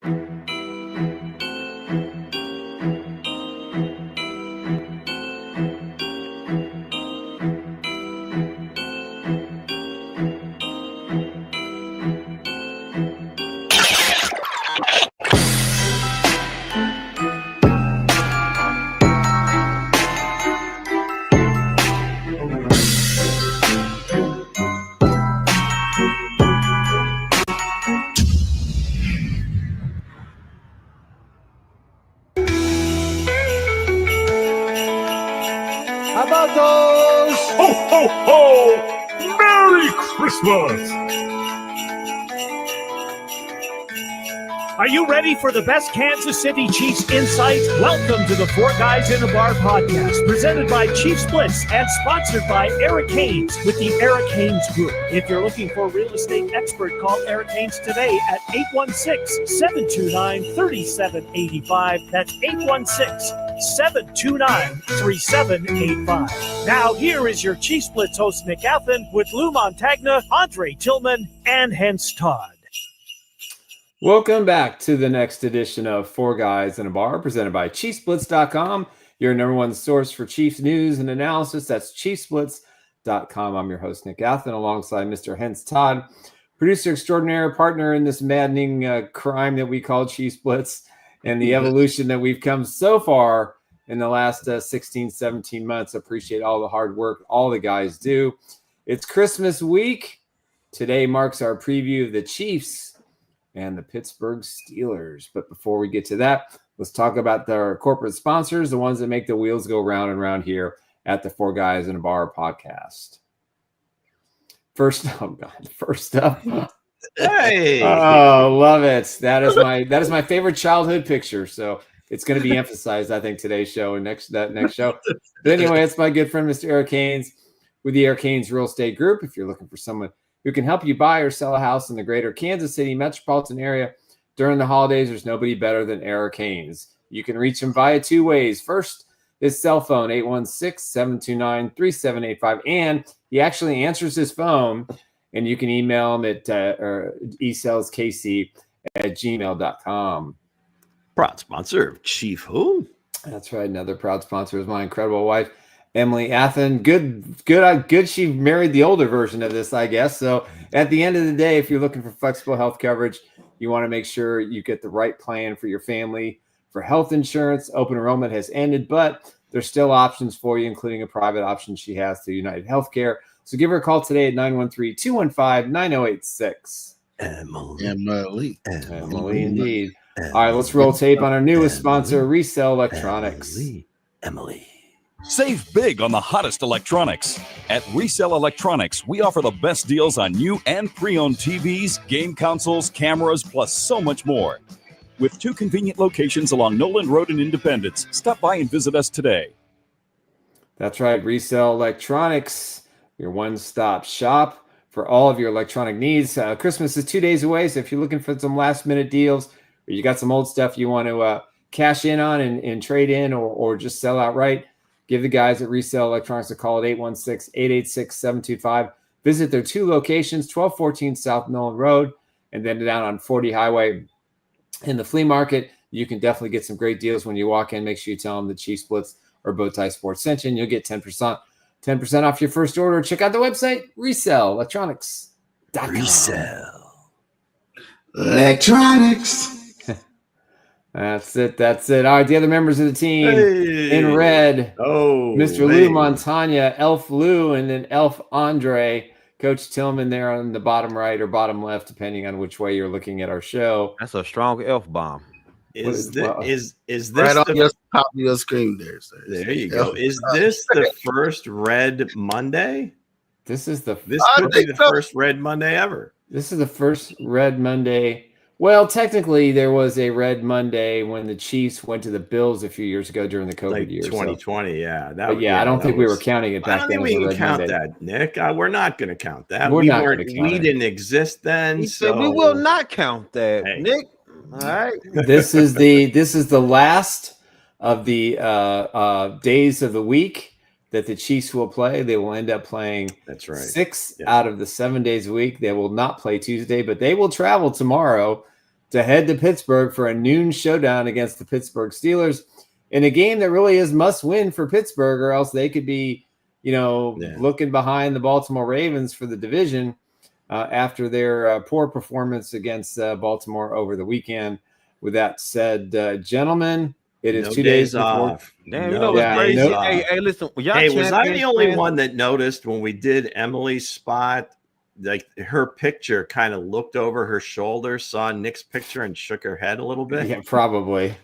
How about those? Ho, ho, ho! Merry Christmas! Are you ready for the best Kansas City Chiefs insight? Welcome to the Four Guys in a Bar podcast, presented by Chiefs Blitz and sponsored by Eric Haynes with the Eric Haynes Group. If you're looking for a real estate expert, call Eric Haynes today at 816-729-3785. That's 816-729-3785. Now, here is your Chiefs Blitz host, Nick Athan, with Lou Montagna, Andre Tillman, and Hense Todd. Welcome back to the next edition of Four Guys in a Bar, presented by ChiefsBlitz.com, your number one source for Chiefs news and analysis. That's ChiefsBlitz.com. I'm your host, Nick Athan, alongside Mr. Hense Todd, producer extraordinaire, partner in this maddening crime that we call Chiefs Blitz, and the evolution that we've come so far in the last 16, 17 months. Appreciate all the hard work all the guys do. It's Christmas week. Today marks our preview of the Chiefs and the Pittsburgh Steelers. But before we get to that, let's talk about our corporate sponsors, the ones that make the wheels go round and round here at the Four Guys in a Bar podcast. First up. Hey. Oh, love it. That is my favorite childhood picture. So it's going to be emphasized, I think, today's show and next show. But anyway, it's my good friend, Mr. Eric Haynes with the Eric Haynes Real Estate Group. If you're looking for someone who can help you buy or sell a house in the greater Kansas City metropolitan area during the holidays, there's nobody better than Eric Haynes. You can reach him via two ways. First, his cell phone, 816-729-3785. And he actually answers his phone, and you can email him at esaleskc@gmail.com. Proud sponsor of Chief Who? That's right. Another proud sponsor is my incredible wife, Emily Athan. Good. She married the older version of this, I guess. So at the end of the day, if you're looking for flexible health coverage, you want to make sure you get the right plan for your family. For health insurance, open enrollment has ended, but there's still options for you, including a private option she has through United Healthcare. So give her a call today at 913-215-9086. Emily indeed. All right, let's roll tape on our newest sponsor, Resell Electronics. Emily. Save big on the hottest electronics. At Resell Electronics, we offer the best deals on new and pre-owned TVs, game consoles, cameras, plus so much more. With two convenient locations along Noland Road in Independence, stop by and visit us today. That's right, Resell Electronics, your one-stop shop for all of your electronic needs. Christmas is 2 days away, so if you're looking for some last-minute deals, or you got some old stuff you want to cash in on and trade in or just sell outright, give the guys at Resell Electronics a call at 816-886-725. Visit their two locations, 1214 South Noland Road, and then down on 40 Highway. In the flea market, you can definitely get some great deals when you walk in. Make sure you tell them the Chiefs Blitz or Bowtie Sports sent you, and you'll get 10% off your first order. Check out the website, resellelectronics.com. Resell Electronics. That's it. All right, the other members of the team in red. Oh, Mr. Lou Montagna, Elf Lou, and then Elf Andre. Coach Tillman there on the bottom right or bottom left, depending on which way you're looking at our show. That's a strong elf bomb. Is this Right on your top of your screen there, sir. There you go. Is this the first Red Monday? This could be the first Red Monday ever. This is the first Red Monday. Well, technically, there was a Red Monday when the Chiefs went to the Bills a few years ago during the COVID year. 2020, yeah. I don't think we were counting it back then. I don't think we can count that, Nick. We're not going to count that. We didn't exist then. He said we will not count that, Hey. Nick. All right. This is the last of the days of the week that the Chiefs will play. They will end up playing That's right. 6 out of the 7 days a week. They will not play Tuesday, but they will travel tomorrow to head to Pittsburgh for a noon showdown against the Pittsburgh Steelers in a game that really is must win for Pittsburgh, or else they could be, looking behind the Baltimore Ravens for the division after their poor performance against Baltimore over the weekend. With that said, gentlemen, it is 2 days off. Damn, what's crazy? Hey, listen. Hey, was I the only one that noticed when we did Emily's spot, like her picture kind of looked over her shoulder, saw Nick's picture, and shook her head a little bit? Yeah, probably.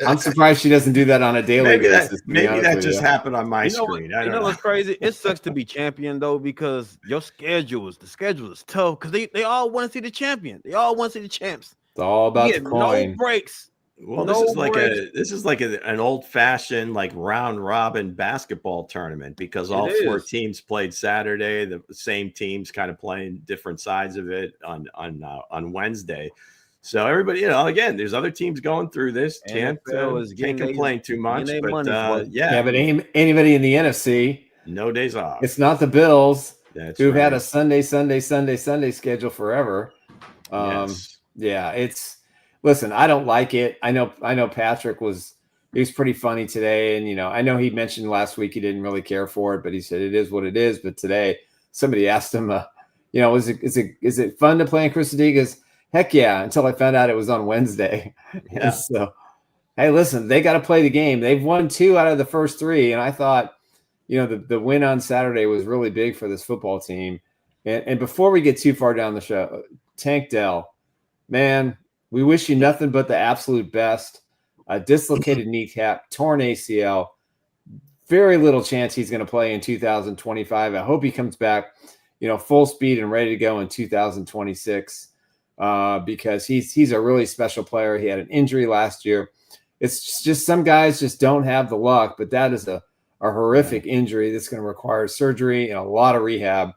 I'm surprised she doesn't do that on a daily basis. Maybe that just happened on my screen. You know what's crazy? It sucks to be champion though, because the schedule is tough, because they all want to see the champion. They all want to see the champs. It's all about the coin. No breaks. Well, this is like an old-fashioned like round robin basketball tournament, because all four teams played Saturday. The same teams kind of playing different sides of it on Wednesday. So everybody, again, there's other teams going through this. Can't complain too much. But but anybody in the NFC, no days off. It's not the Bills, who've had a Sunday schedule forever. Yeah, it's. Listen, I don't like it. I know Patrick he was pretty funny today. And, I know he mentioned last week he didn't really care for it, but he said it is what it is. But today somebody asked him, is it fun to play in Christmas? He goes, heck yeah, until I found out it was on Wednesday. Yeah. So, hey, listen, they got to play the game. They've won 2 out of the first 3. And I thought, the win on Saturday was really big for this football team. And before we get too far down the show, Tank Dell, man, we wish you nothing but the absolute best. A dislocated kneecap, torn ACL. Very little chance he's going to play in 2025. I hope he comes back, full speed and ready to go in 2026 because he's a really special player. He had an injury last year. It's just some guys just don't have the luck, but that is a horrific injury that's going to require surgery and a lot of rehab.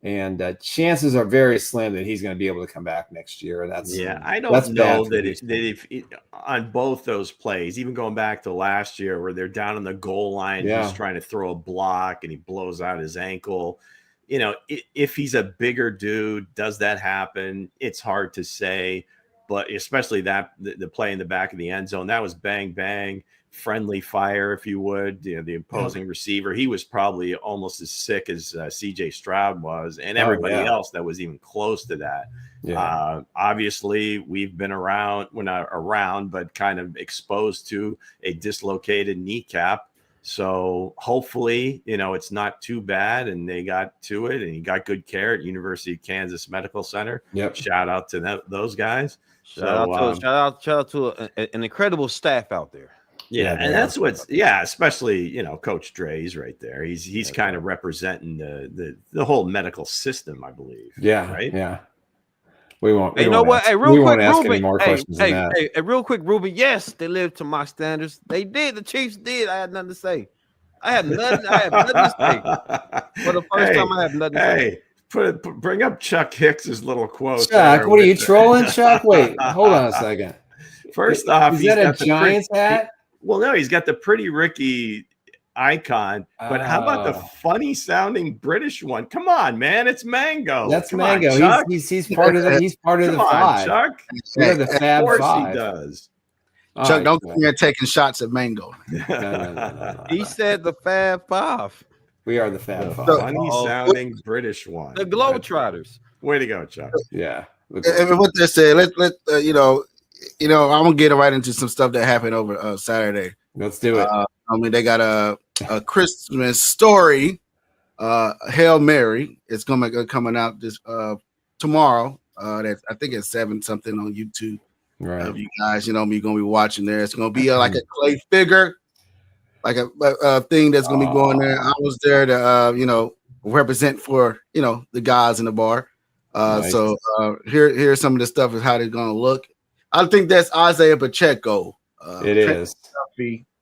And chances are very slim that he's going to be able to come back next year. I don't know that if on both those plays, even going back to last year where they're down on the goal line, he's trying to throw a block and he blows out his ankle. If he's a bigger dude, does that happen? It's hard to say, but especially the play in the back of the end zone, that was bang, bang. Friendly fire, if you would, the opposing receiver. He was probably almost as sick as CJ Stroud was, and everybody else that was even close to that. Yeah. Obviously, we've been but kind of exposed to a dislocated kneecap. So hopefully, it's not too bad, and they got to it, and he got good care at University of Kansas Medical Center. Yep. Shout out to those guys. Shout out to an incredible staff out there. Yeah, and that's especially Coach Dre's right there. He's kind of representing the whole medical system, I believe. Yeah, right. Yeah, we won't. Hey, you know what? Hey, real quick, ask Ruben. Any more questions than that. Hey, real quick, Ruben. Yes, they lived to my standards. They did. The Chiefs did. I had nothing to say. I have nothing to say. For the first time, I have nothing to say. Bring up Chuck Hicks's little quote. Chuck, what are you trolling, Chuck? Wait, hold on a second. First off, is that a Giants hat? Well, no, he's got the Pretty Ricky icon, but how about the funny sounding British one? Come on, man, it's Mango. That's Mango. He's part of the. He's part of the five. Chuck. We're the Fab Five. Of course Five. he does. Chuck, don't come here taking shots at Mango. No. He said the Fab Five. We are the Fab Five. Funny sounding British one. The Globetrotters. Way to go, Chuck. Yeah. And what they said, I'm gonna get right into some stuff that happened over Saturday. Let's do it. They got a Christmas story, Hail Mary. It's coming out this tomorrow. That I think it's 7 something on YouTube. Right. You guys, we're gonna be watching there. It's gonna be like a clay figure, like a thing that's gonna be going there. I was there to represent for the guys in the bar. Nice. So here's some of the stuff is how they're gonna look. I think that's Isaiah Pacheco. It is.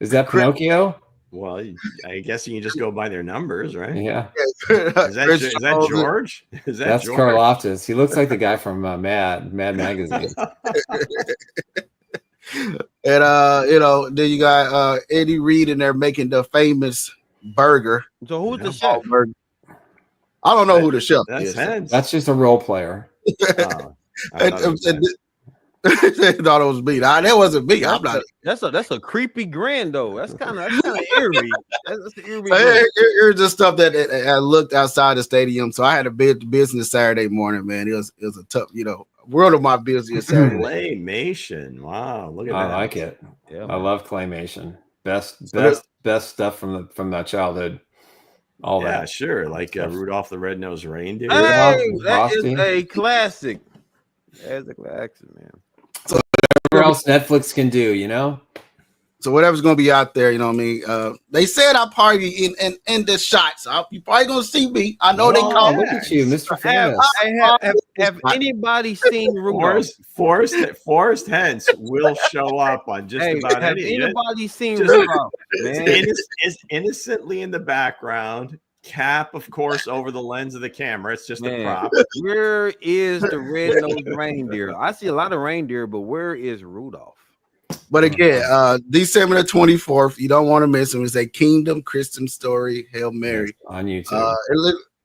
Is that Pinocchio? Well, I guess you can just go by their numbers, right? Yeah. Is that George? That's George? Karloftis. He looks like the guy from Mad Magazine. And then you got Eddie Reed, and they're making the famous burger. So who's the chef? I don't know who the chef is. That's just a role player. They thought it was me. Nah, that wasn't me. I'm not. That's a creepy grin though. That's kind of eerie. That's eerie. So here's just stuff that I looked outside the stadium. So I had a big business Saturday morning, man. It was a tough, world of my business Saturday. Claymation. Wow, look at that. I like it. Yeah, I love claymation. Best stuff from that childhood. All that. Sure. Like Rudolph the Red-Nosed Reindeer. Hey, that is a classic. That's a classic, man. So whatever else Netflix can do, So whatever's gonna be out there, they said I'll probably be in the shots. You're probably gonna see me. I know they call look at you, Mr. Famous. Have anybody seen Rudolph? Forrest Hense will show up on just about have any. Anybody seen Rudolph? Man. Is innocently in the background. Cap, of course, over the lens of the camera. It's just a prop. Where is the red-nosed reindeer? I see a lot of reindeer, but where is Rudolph? But again, December the 24th, you don't want to miss them. It's a Kingdom Christmas Story, Hail Mary. On YouTube.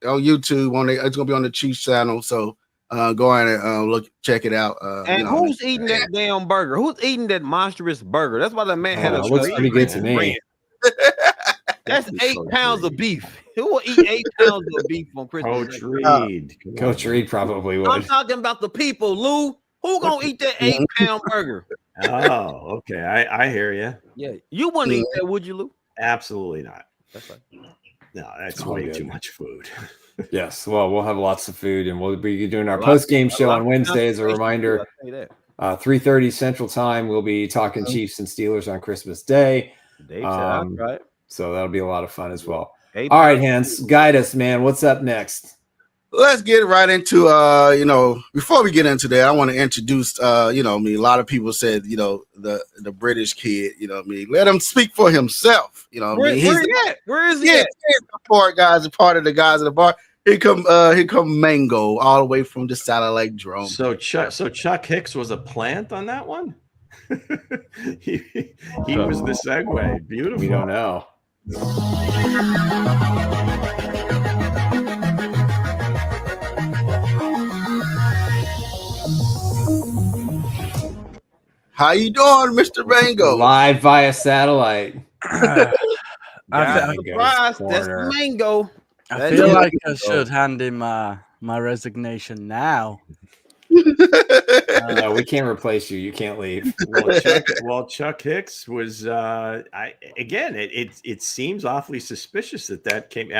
On YouTube, it's gonna be on the Chiefs channel. So go ahead and check it out. And who's eating that damn burger? Who's eating that monstrous burger? That's why the man had a looks pretty good to me. That's 8 pounds of beef. Who will eat 8 pounds of beef on Christmas? Coach Reed probably would. I'm talking about the people, Lou. Who gonna eat that 8-pound burger? Oh, okay. I hear you. Yeah, you wouldn't eat that, would you, Lou? Absolutely not. That's right. No, that's way too much food. Yes. Well, we'll have lots of food, and we'll be doing our post-game show on Wednesday. As a reminder, 3:30 Central Time. We'll be talking Chiefs and Steelers on Christmas Day. Right. So that'll be a lot of fun as well. All right, Hense, guide us, man. What's up next? Let's get right into before we get into that, I want to introduce a lot of people said, the British kid, let him speak for himself. Where is he at? Part of the guys in the bar. Here come Mango all the way from the satellite drone. So Chuck Hicks was a plant on that one. he was the segue. Beautiful. We don't know. How you doing, Mr. Mango? Live via satellite. I'm surprised. That's Mango. I feel like I should hand in my resignation now. No, we can't replace you. You can't leave. Chuck Hicks was. It seems awfully suspicious that came.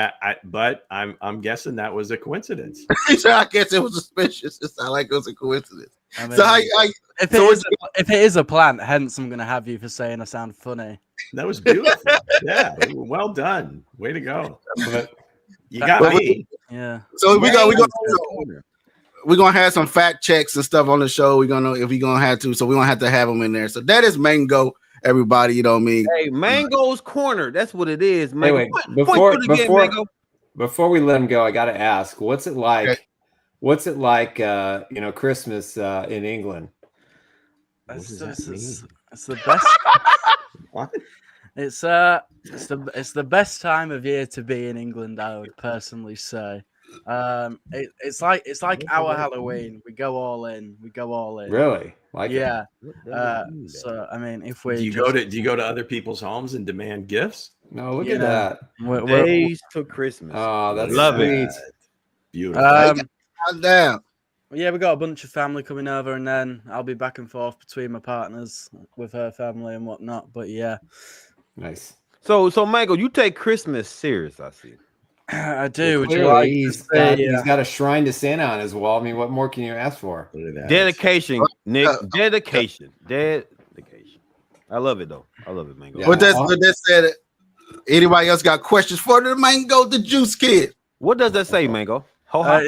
But I'm guessing that was a coincidence. I guess it was suspicious. It sounded like it was a coincidence. I mean, if it is a plant, hence I'm going to have you for saying I sound funny. That was beautiful. Yeah, well done. Way to go. You got me. Yeah. So we're gonna have some fact checks and stuff on the show. We're gonna have to. So we're gonna have to have them in there. So that is Mango. Everybody, you know what I mean? Hey, Mango's Corner. That's what it is, Mango. Wait, before we let him go, I got to ask, what's it like? Okay. What's it like? Christmas in England. It's the best. What? It's the best time of year to be in England, I would personally say. It's like our Halloween. We go all in. Really? Yeah. So I mean, if we do you go to other people's homes and demand gifts? No, look at that. Days to Christmas. Oh, that's love it. Beautiful. Damn. Yeah, we got a bunch of family coming over, and then I'll be back and forth between my partners with her family and whatnot. But yeah, nice. So Mango, you take Christmas serious, I see. I do. Would you like? He's got a shrine to Santa on his wall. I mean, what more can you ask for? Dedication, Nick. Dedication. I love it though. I love it, Mango. Yeah. With that said, anybody else got questions for the Mango, the Juice Kid? What does that say, Mango? Ho ha.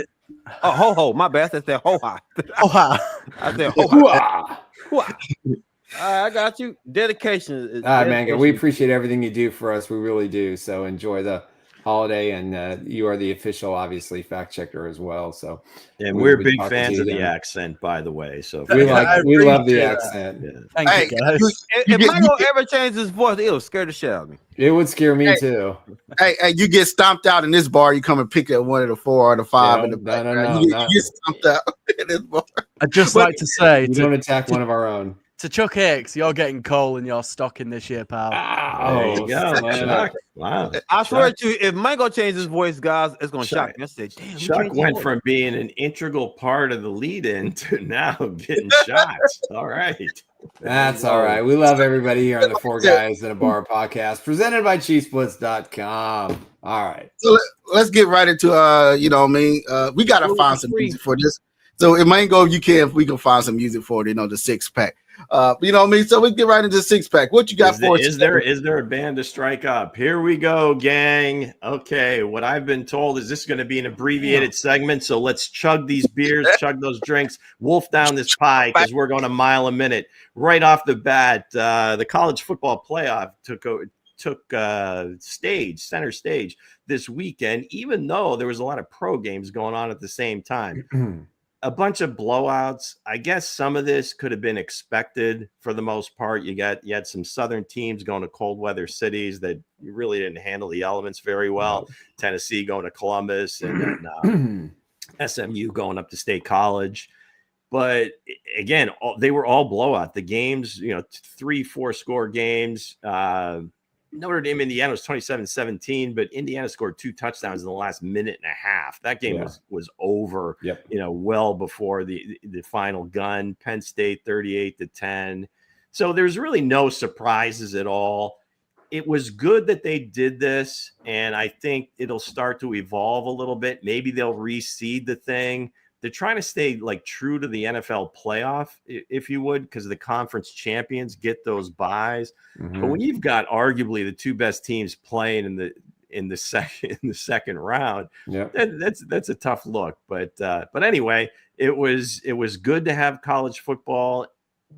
Ho ho. My bad. I said ho ha. Ho ha. I said ho ha. I got you. Dedication. Mango, we appreciate everything you do for us. We really do. So enjoy the Holiday, and you are the official, obviously, fact checker as well. So, and we're big fans of the accent, by the way. So we love the accent. Yeah. Thank you, guys. If Michael ever changed his voice, it'll scare the shit out of me. It would scare me too. Hey, you get stomped out in this bar, you come and pick up one of the 4 or the 5 in the back. No, you get stomped out in this bar. I'd just like to say, don't attack one of our own. To Chuck Hicks, you're getting coal in your stocking this year, pal. There you go. Chuck. Wow. I swear to you, if Michael changes his voice, guys, it's going to shock me. I said, damn. Chuck went from being an integral part of the lead-in to now getting shots. All right. That's all right. We love everybody here on the Four Guys in a Bar podcast, presented by ChiefsBlitz.com. All right. So let's get right into, we got to find some music for this. So it might go, we can find some music for it, the 6-pack. You know what I mean? So we get right into the 6-pack. What you got for us? Is there a band to strike up? Here we go, gang. Okay, what I've been told is this is going to be an abbreviated segment, so let's chug these beers, chug those drinks, wolf down this pie, because we're going a mile a minute. Right off the bat, the college football playoff took center stage this weekend, even though there was a lot of pro games going on at the same time. A bunch of blowouts. I guess some of this could have been expected for the most part. You had some southern teams going to cold weather cities that really didn't handle the elements very well. Tennessee going to Columbus, and then SMU going up to State College. But again, they were all blowout. The games, 3-4 score games. Notre Dame, Indiana was 27-17, but Indiana scored 2 touchdowns in the last minute and a half. That game was over, well before the final gun. Penn State 38-10. So there's really no surprises at all. It was good that they did this, and I think it'll start to evolve a little bit. Maybe they'll reseed the thing. They're trying to stay true to the NFL playoff, if you would, because the conference champions get those buys. But when you've got arguably the 2 best teams playing in the second round, that's a tough look. But anyway, it was good to have college football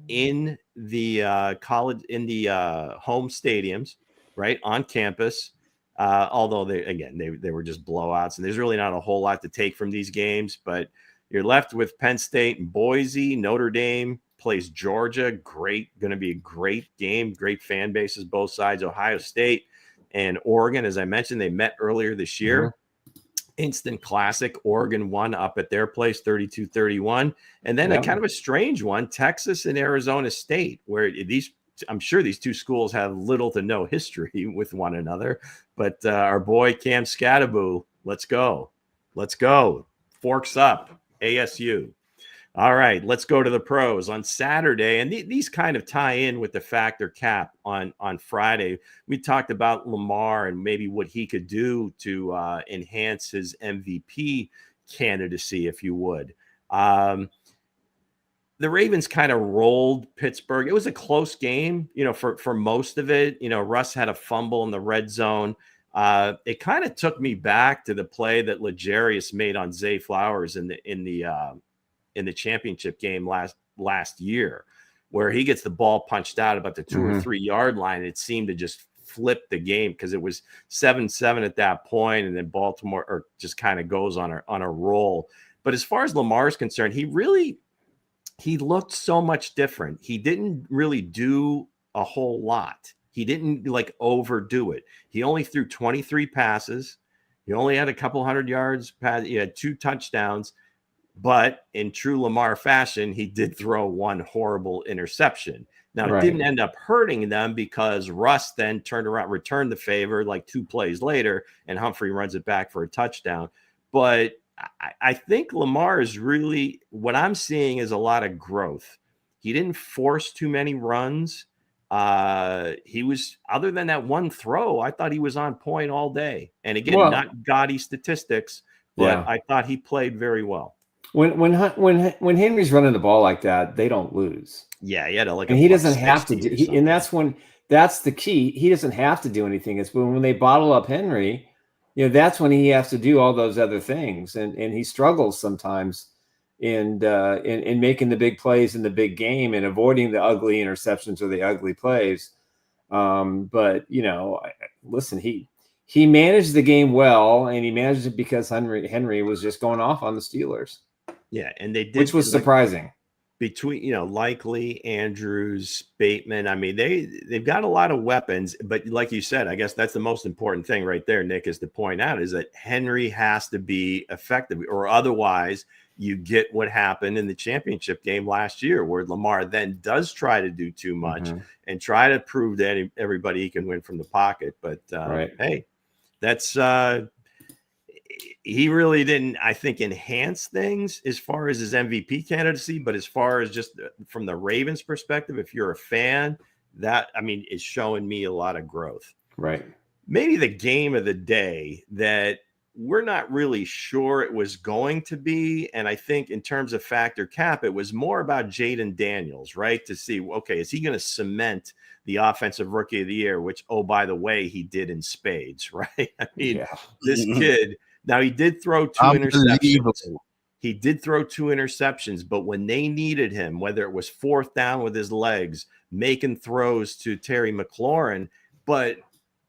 in the home stadiums, right, on campus. Although they were just blowouts, and there's really not a whole lot to take from these games, but you're left with Penn State and Boise. Notre Dame plays Georgia. Going to be a great game. Great fan bases, both sides. Ohio State and Oregon, as I mentioned, they met earlier this year. Instant classic. Oregon won up at their place, 32-31. And then a kind of a strange one, Texas and Arizona State, where I'm sure these 2 schools have little to no history with one another. But our boy Cam Scattaboo, let's go. Forks up. ASU. All right, let's go to the pros on Saturday. And these kind of tie in with the factor cap on Friday. We talked about Lamar and maybe what he could do to enhance his MVP candidacy, if you would. The Ravens kind of rolled Pittsburgh. It was a close game, for most of it. Russ had a fumble in the red zone. It kind of took me back to the play that L'Jarius made on Zay Flowers in the championship game last year, where he gets the ball punched out about the 2 or 3 yard line. It seemed to just flip the game because it was 7-7 at that point, and then Baltimore just kind of goes on a roll. But as far as Lamar is concerned, he looked so much different. He didn't really do a whole lot. He didn't overdo it. He only threw 23 passes. He only had a couple hundred yards. He had 2 touchdowns. But in true Lamar fashion, he did throw 1 horrible interception. Now, it didn't end up hurting them because Russ then turned around, returned the favor 2 plays later, and Humphrey runs it back for a touchdown. But I think Lamar is really, what I'm seeing is a lot of growth. He didn't force too many runs. He was, other than that 1 throw, I thought he was on point all day. And again, not gaudy statistics, but I thought he played very well. When Henry's running the ball like that, they don't lose. Yeah, he had and he doesn't have to do, and that's the key. He doesn't have to do anything. It's when they bottle up Henry, that's when he has to do all those other things, and he struggles sometimes in making the big plays in the big game and avoiding the ugly interceptions or the ugly plays. But listen, he managed the game well, and he managed it because Henry was just going off on the Steelers. Yeah, and they did, which was surprising. Between Likely, Andrews, Bateman. I mean, they've got a lot of weapons, but like you said, I guess that's the most important thing right there, Nick, is to point out is that Henry has to be effective, or otherwise you get what happened in the championship game last year, where Lamar then does try to do too much and try to prove to everybody he can win from the pocket. But hey, that's he really didn't, I think, enhance things as far as his MVP candidacy, but as far as just from the Ravens perspective, if you're a fan, that, I mean, is showing me a lot of growth. Right. Maybe the game of the day that we're not really sure it was going to be, and I think in terms of factor cap, it was more about Jaden Daniels, right? To see, okay, is he going to cement the offensive rookie of the year, which, oh, by the way, he did in spades, right? I mean, this kid, now he did throw 2 interceptions. He did throw 2 interceptions, but when they needed him, whether it was 4th down with his legs, making throws to Terry McLaurin, but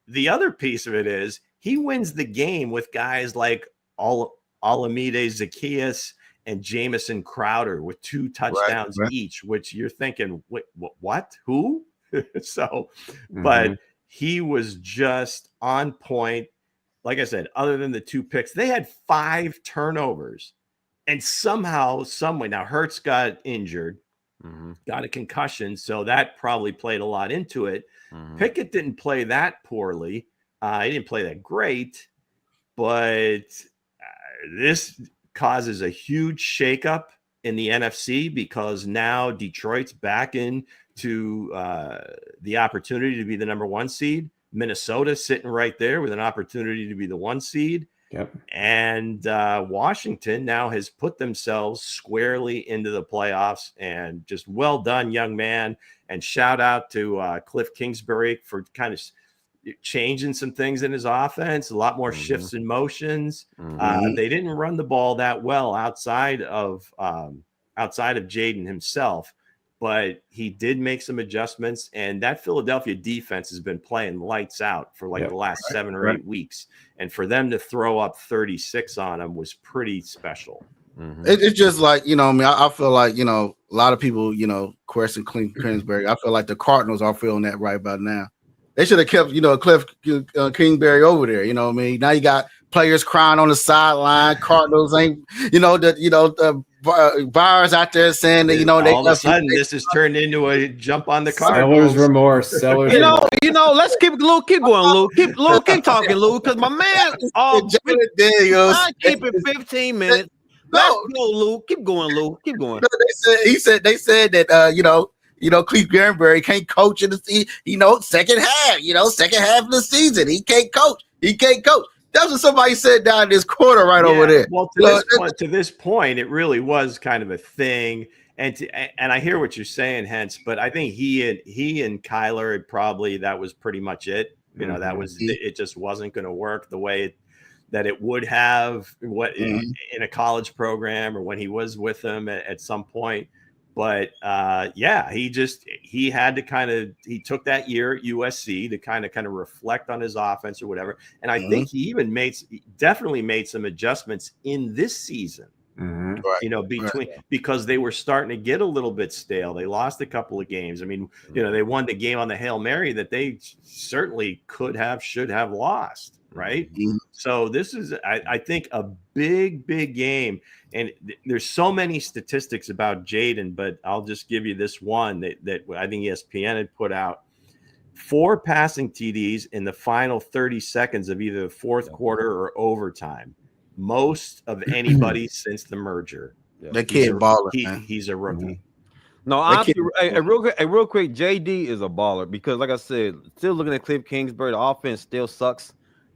the other piece of it is he wins the game with guys like Olamide Zaccheaus and Jamison Crowder with 2 touchdowns each, which you're thinking, what? Who? So, but he was just on point. Like I said, other than the 2 picks, they had 5 turnovers. And somehow, someway, now Hurts got injured, got a concussion, so that probably played a lot into it. Pickett didn't play that poorly. He didn't play that great, but this causes a huge shakeup in the NFC because now Detroit's back into the opportunity to be the number 1 seed. Minnesota sitting right there with an opportunity to be the 1 seed. Yep. And Washington now has put themselves squarely into the playoffs, and just well done, young man. And shout out to Cliff Kingsbury for kind of changing some things in his offense, a lot more shifts and motions. They didn't run the ball that well outside of Jaden himself, but he did make some adjustments, and that Philadelphia defense has been playing lights out for like the last 7 or 8 weeks. And for them to throw up 36 on him was pretty special. It's just like, I feel like, a lot of people, question Kingsbury. I feel like the Cardinals are feeling that right about now. They should have kept, Cliff Kingsbury over there. You know what I mean? Now you got players crying on the sideline. Cardinals ain't, the bars out there saying that, all of a sudden this has turned into a jump on the Cardinals. Seller's remorse. Let's keep going, Lou. Keep talking, Lou, because my man, keep it 15 minutes. Let's go, Lou. Keep going, Lou. Keep going. They said that Cliff Kingsbury can't coach in the second half of the season. He can't coach. That's what somebody said down in this corner over there. Well, to this point, it really was kind of a thing. And I hear what you're saying, Hense, but I think he and Kyler had probably, that was pretty much it. That was, it just wasn't going to work the way that it would have in a college program or when he was with them at some point. But he had to he took that year at USC to kind of reflect on his offense or whatever. And I think he even definitely made some adjustments in this season, because they were starting to get a little bit stale. They lost a couple of games. I mean, they won the game on the Hail Mary that they certainly should have lost. Right. So this is, I think, a big game. And there's so many statistics about Jaden, but I'll just give you this one that I think ESPN had put out. 4 passing TDs in the final 30 seconds of either the fourth quarter or overtime. Most of anybody since the merger. That kid baller. He's a rookie. No, honestly, real quick, JD is a baller because, like I said, still looking at Cliff Kingsbury, the offense still sucks.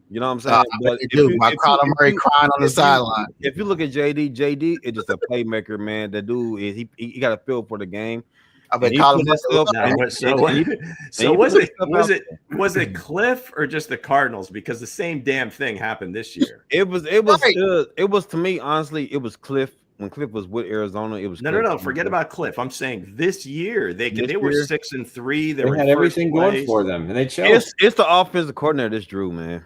You know what I'm saying? But Kyler Murray crying on the sideline. If you look at JD is just a playmaker, man. The dude is he got a feel for the game. I bet Kyler was it Cliff or just the Cardinals? Because the same damn thing happened this year. It was to me, honestly, it was Cliff. When Cliff was with Arizona, it was no. Forget about Cliff. I'm saying this year they were 6-3. They had everything going for them, and they chose. It's the offensive coordinator, this Drew, man.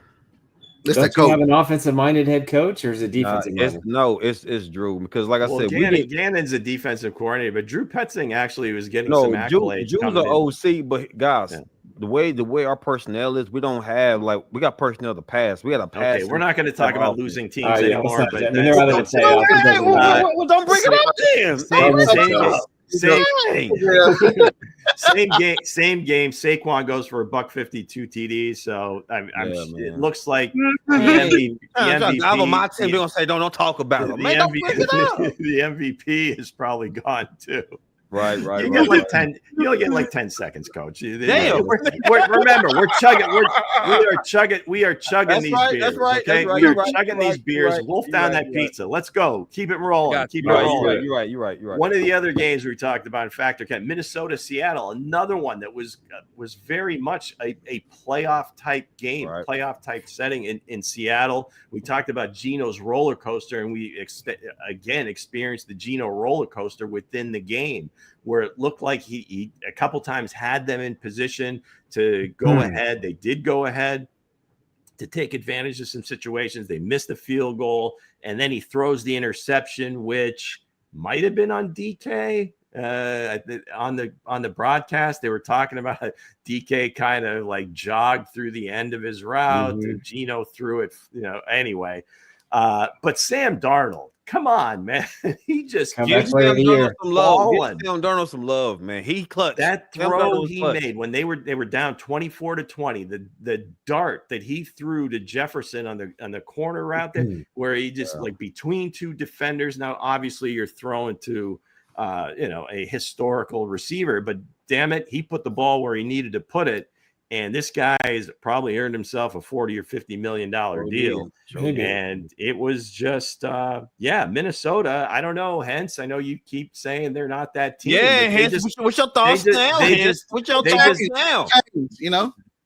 Don't you have an offensive-minded head coach, or is it defensive-minded? It's Drew, because like I said, Gannon's a defensive coordinator, but Drew Petzing actually was getting some accolades. Drew's an OC, but guys, the way our personnel is, we don't have we got personnel to pass. We got to pass. Okay, we're not going to talk about losing teams anymore. But don't bring it up then. Same game. Saquon goes for $152 TDs. So it looks like the MVP. My team, they're gonna say, "Don't talk about it." Man, don't bring it up. The MVP is probably gone too. Right. You get like 10. You'll get like 10 seconds, Coach. Damn. Remember, we're chugging. We are chugging these beers. That's right. Okay, we are chugging these beers. Wolf down that pizza. Let's go. Keep it rolling. Keep it rolling. You're right. One of the other games we talked about in Factor Camp, Minnesota, Seattle, another one that was very much a playoff type game, playoff type setting in Seattle. We talked about Geno's roller coaster, and we again experienced the Geno roller coaster within the game, where it looked like he a couple times had them in position to go ahead. They did go ahead to take advantage of some situations. They missed the field goal, and then he throws the interception, which might have been on DK. On the broadcast, they were talking about DK kind of like jogged through the end of his route, and Geno threw it. Anyway. But Sam Darnold, come on, man. He just gives Sam Darnold some love. Give Sam Darnold some love, man. He clutched. That throw he made when they were down 24-20. The dart that he threw to Jefferson on the corner route there, where he just like between two defenders. Now, obviously, you're throwing to a historical receiver, but damn it, he put the ball where he needed to put it. And this guy has probably earned himself a $40 or $50 million deal. And it was just, Minnesota. I don't know, Hense. I know you keep saying they're not that team. Yeah, Hense, what's your thoughts now, Hense? What's your thoughts now?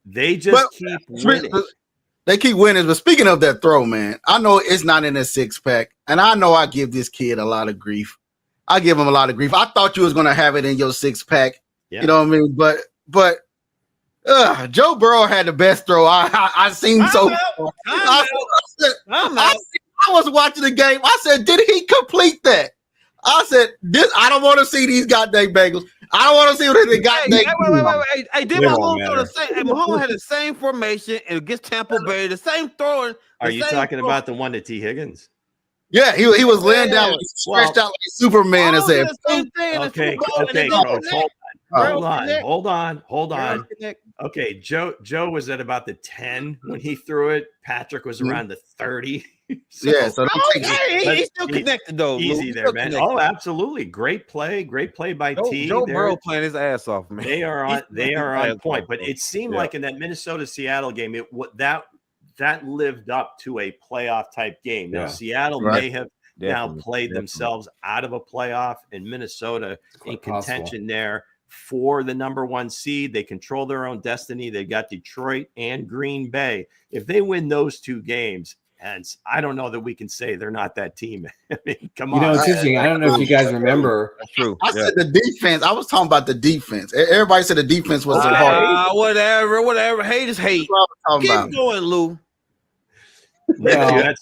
They just keep winning. They keep winning. But speaking of that throw, man, I know it's not in a six-pack. And I know I give this kid a lot of grief. I give him a lot of grief. I thought you was going to have it in your six-pack. Yeah. You know what I mean? But Joe Burrow had the best throw I seen so far. I was watching the game. I said, did he complete that? I said, I don't want to see these goddamn Bengals. I don't want to see what they got. Wait. Hey, did Mahomes do the same? Mahomes had the same formation against Tampa Bay, the same throwing. Are you talking about the one to T. Higgins? Yeah, he was laying down, stretched out like Superman and said, okay, Coach, hold on. Okay, Joe was at about the 10 when he threw it. Patrick was around the 30. So he's still connected though. Easy there, man. Connected. Oh, absolutely. Great play by T. Joe Burrow playing his ass off, man. They are on point. But it seemed like in that Minnesota-Seattle game, that lived up to a playoff type game. Now, Seattle may have now played themselves out of a playoff, and Minnesota in contention there for the number one seed. They control their own destiny. They got Detroit and Green Bay. If they win those two games, and I don't know that we can say they're not that team. I mean, come on. It's interesting. I don't know if you guys remember. That's true. I said the defense. I was talking about the defense. Everybody said the defense was hard. Whatever. Haters hate. Keep going, Lou. I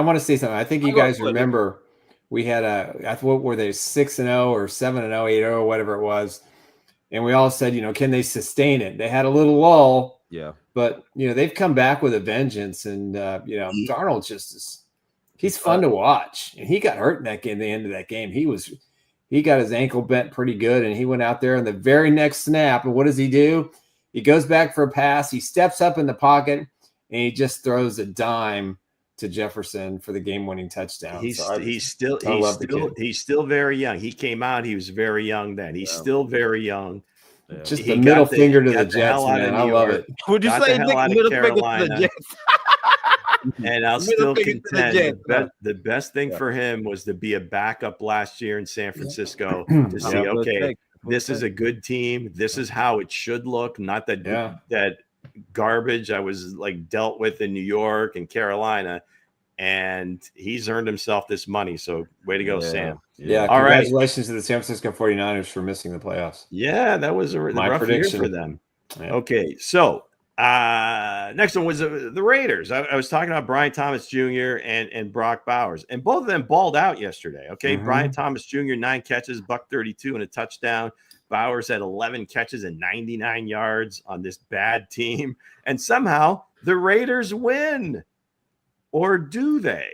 want to say something. I think you guys remember we had what were they, 6-0 or 7-0, 8-0, or whatever it was, and we all said, can they sustain it? They had a little lull, but they've come back with a vengeance, and Darnold he's fun to watch, and he got hurt in that game. The end of that game, he got his ankle bent pretty good, and he went out there in the very next snap, and what does he do? He goes back for a pass. He steps up in the pocket, and he just throws a dime to Jefferson for the game-winning touchdown. He's still very young. He came out. He was very young then. He's still very young. Yeah. Just the middle finger to the Jets, man. I love it. Would you say middle finger to the Jets? And I'll still contend the best thing for him was to be a backup last year in San Francisco to see, this is a good team. This is how it should look. Not that garbage I was dealt with in New York and Carolina, and he's earned himself this money. So way to go, Sam. Yeah. All congratulations to the San Francisco 49ers for missing the playoffs. Yeah, that was a rough prediction year for them. Yeah. Okay, so Next one was the Raiders. I was talking about Brian Thomas Jr. and Brock Bowers, and both of them balled out yesterday. Okay, Brian Thomas Jr. 9 catches, $132 and a touchdown. Bowers had 11 catches and 99 yards on this bad team, and somehow the Raiders win. Or do they?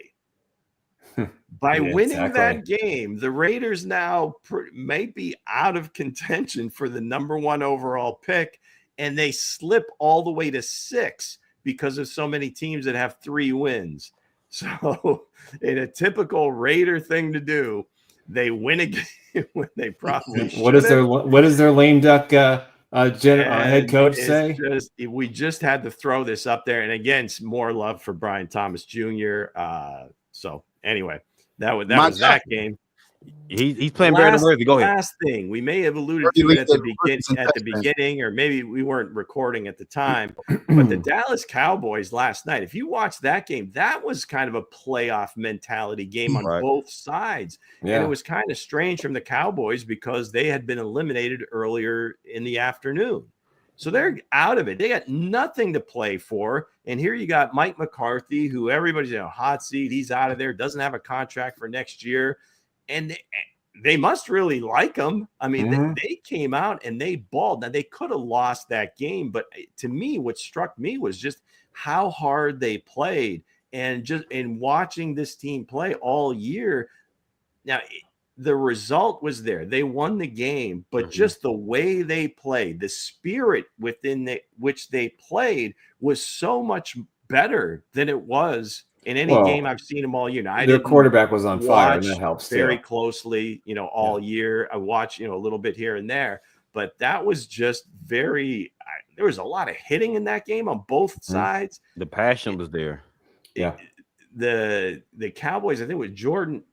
By winning that game, the Raiders now may be out of contention for the #1 overall pick, and they slip all the way to 6 because of so many teams that have 3 wins. So, in a typical Raider thing to do, they win a game when they probably should. What is their lame duck head coach say? We just had to throw this up there, and again, more love for Brian Thomas Jr. So anyway, that was that game. He's playing better than worthy. Go ahead. Last thing, we may have alluded to it at the beginning, or maybe we weren't recording at the time, but the Dallas Cowboys last night, if you watch that game, that was kind of a playoff mentality game on both sides. Yeah. And it was kind of strange from the Cowboys because they had been eliminated earlier in the afternoon. So they're out of it. They got nothing to play for. And here you got Mike McCarthy, who everybody's in a hot seat. He's out of there, doesn't have a contract for next year. And they must really like him. I mean, they came out and they balled. Now, they could have lost that game, but to me, what struck me was just how hard they played. And just in watching this team play all year, now the result was there. They won the game, but just the way they played, the spirit within which they played was so much better than it was in any game I've seen them all year. Now, their quarterback was on fire, and that helps very closely, all year. I watched, a little bit here and there, but that was just there was a lot of hitting in that game on both sides. The passion was there. Yeah. The Cowboys, I think it was Jordan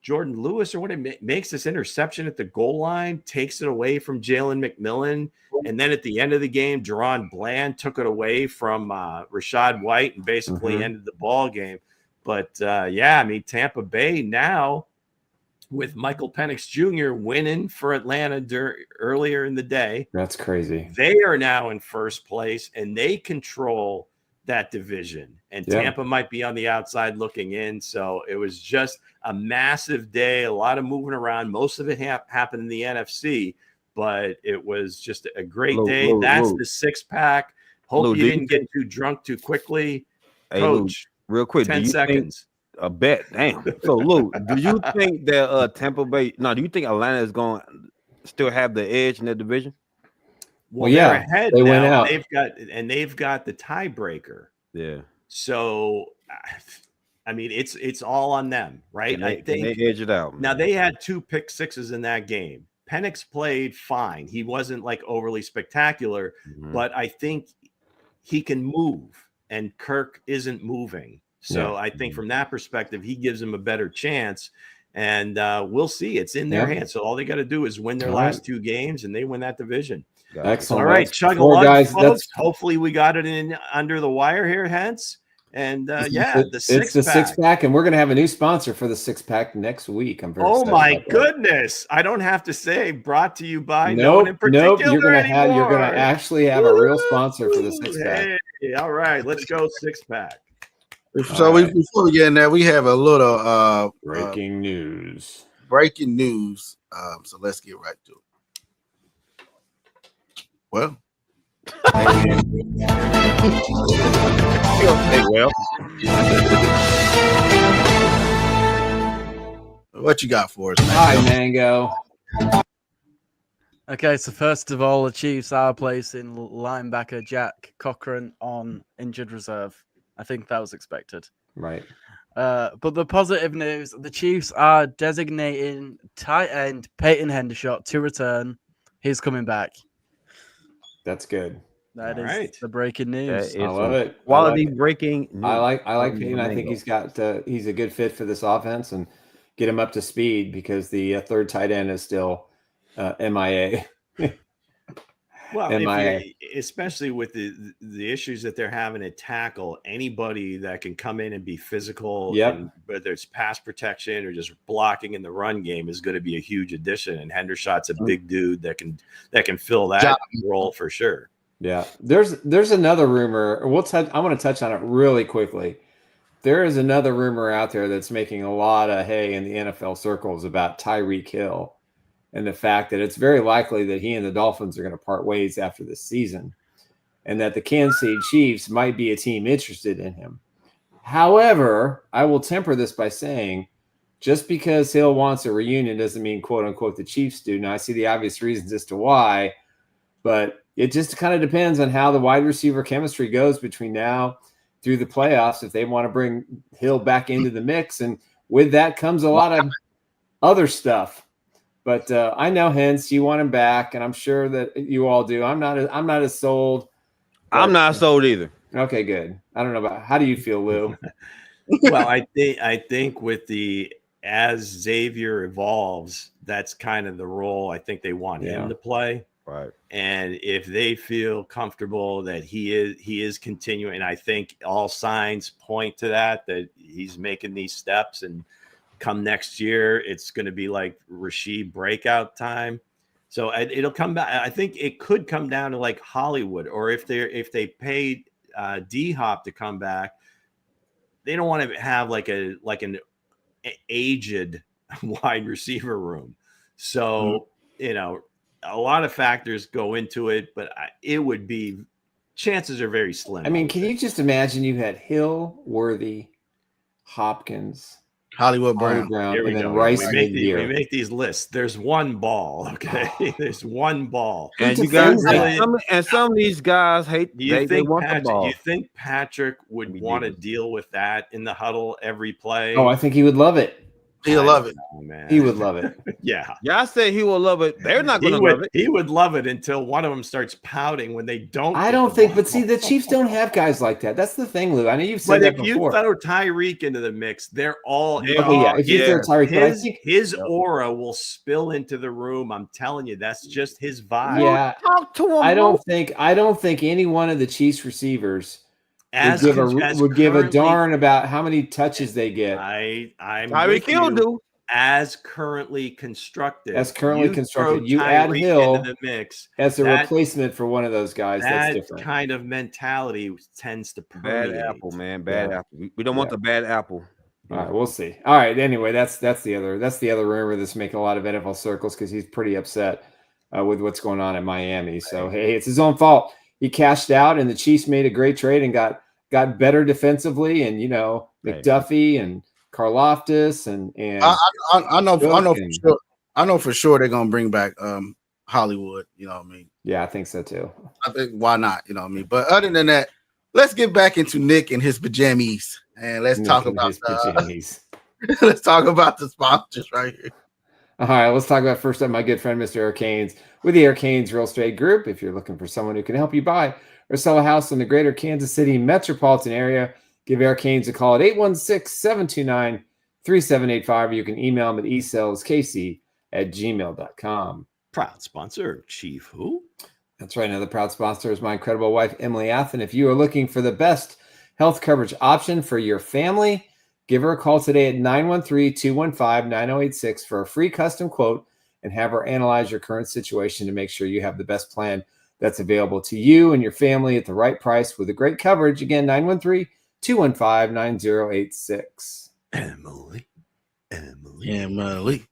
Lewis or what, it makes this interception at the goal line, takes it away from Jalen McMillan. And then at the end of the game, Deron Bland took it away from Rashad White and basically ended the ball game. But Tampa Bay now with Michael Penix Jr. winning for Atlanta earlier in the day. That's crazy. They are now in first place and they control that division. And Tampa might be on the outside looking in. So it was just a massive day, a lot of moving around. Most of it happened in the NFC, but it was just a great day. That's the 6-pack. Hope you didn't get too drunk too quickly. Hey, Coach. Real quick, 10 seconds. A bet, damn. So, Lou, do you think that Tampa Bay? No, do you think Atlanta is going to still have the edge in the division? Well, they're ahead. They went out. They've got the tiebreaker. Yeah. So, I mean, it's all on them, right? I think they edge it out. Now they had 2 pick sixes in that game. Penix played fine. He wasn't like overly spectacular, but I think he can move. And Kirk isn't moving. So I think from that perspective, he gives him a better chance. And we'll see. It's in their hands. So all they got to do is win their last 2 games, and they win that division. Excellent. All right, chug along, folks. Hopefully we got it in under the wire here, Hense. And the 6-pack. It's the 6-pack, and we're going to have a new sponsor for the 6-pack next week. I'm very excited my about goodness! I don't have to say brought to you by no one in particular. Nope. You're going to actually have a real sponsor for the 6-pack. Hey, all right, let's go 6-pack. So before we get in there, we have a little breaking news. So let's get right to it. Well. What you got for us, man? Hi, Mango. Okay, so first of all, the Chiefs are placing linebacker Jack Cochran on injured reserve. I think that was expected. Right. But the positive news, the Chiefs are designating tight end Peyton Hendershot to return. He's coming back. That's good. That is the breaking news. I love it. Quality breaking news. I like Peyton. I think he's a good fit for this offense and get him up to speed because the third tight end is still MIA. Well, especially with the issues that they're having at tackle, anybody that can come in and be physical, whether it's pass protection or just blocking in the run game, is going to be a huge addition. And Hendershot's a big dude that can fill that role for sure. Yeah, there's another rumor. I want to touch on it really quickly. There is another rumor out there that's making a lot of hay in the NFL circles about Tyreek Hill and the fact that it's very likely that he and the Dolphins are going to part ways after this season, and that the Kansas City Chiefs might be a team interested in him. However, I will temper this by saying, just because Hill wants a reunion doesn't mean, quote unquote, the Chiefs do. Now, I see the obvious reasons as to why, but it just kind of depends on how the wide receiver chemistry goes between now through the playoffs, if they want to bring Hill back into the mix. And with that comes a lot of other stuff. But I know, Hense, you want him back, and I'm sure that you all do. I'm not as sold. But, I'm not sold either. Okay, good. I don't know about how do you feel, Lou? Well, I think with as Xavier evolves, that's kind of the role I think they want him to play. Right. And if they feel comfortable that he is continuing, and I think all signs point to that he's making these steps, and come next year, it's going to be like Rashid breakout time. So it'll come back. I think it could come down to like Hollywood, or if they paid D-Hop to come back, they don't want to have like an aged wide receiver room. So, a lot of factors go into it, but chances are very slim. I mean, can you just imagine you had Hill, Worthy, Hopkins, Hollywood Brown, and then Rice mid-year. We make these lists. There's one ball, okay? There's one ball. And you guys, some of these guys hate. They want the ball. Do you think Patrick would want to deal with that in the huddle every play? Oh, I think he would love it. He'll love it. Man. He would love it. Yeah. Y'all say he will love it. They're not going to love it. He would love it until one of them starts pouting when they don't. I don't think, but see, the Chiefs don't have guys like that. That's the thing, Lou. I know you've said that before. But if you throw Tyreek into the mix, they're all. If you throw Tyreek, his aura will spill into the room. I'm telling you, that's just his vibe. Yeah. Talk to him. I don't think any one of the Chiefs receivers would give a darn about how many touches they get. Tyreek Hill do. As currently constructed, you add Hill into the mix as a replacement for one of those guys. That's that different. Kind of mentality tends to permeate. Bad apple, man. Bad apple. We don't want the bad apple. All right, we'll see. All right. Anyway, that's the other rumor that's making a lot of NFL circles because he's pretty upset with what's going on in Miami. So hey, it's his own fault. He cashed out, and the Chiefs made a great trade and got better defensively, and McDuffie and Karlaftis and I know for sure they're gonna bring back Hollywood. You know what I mean? Yeah, I think so too. I think why not? You know what I mean? But other than that, let's get back into Nick and his pajamas, and let's talk about let's talk about the sponsors right here. All right, let's talk about first up my good friend Mr. Eric Haynes with the Eric Haynes Real Estate Group. If you're looking for someone who can help you buy or sell a house in the greater Kansas City metropolitan area, give Eric Haynes a call at 816-729-3785. You can email him at esaleskc@gmail.com. Proud sponsor, Chief Who? That's right. Another proud sponsor is my incredible wife, Emily Athan. If you are looking for the best health coverage option for your family, give her a call today at 913-215-9086 for a free custom quote and have her analyze your current situation to make sure you have the best plan that's available to you and your family at the right price with a great coverage. Again, 913-215-9086. Emily.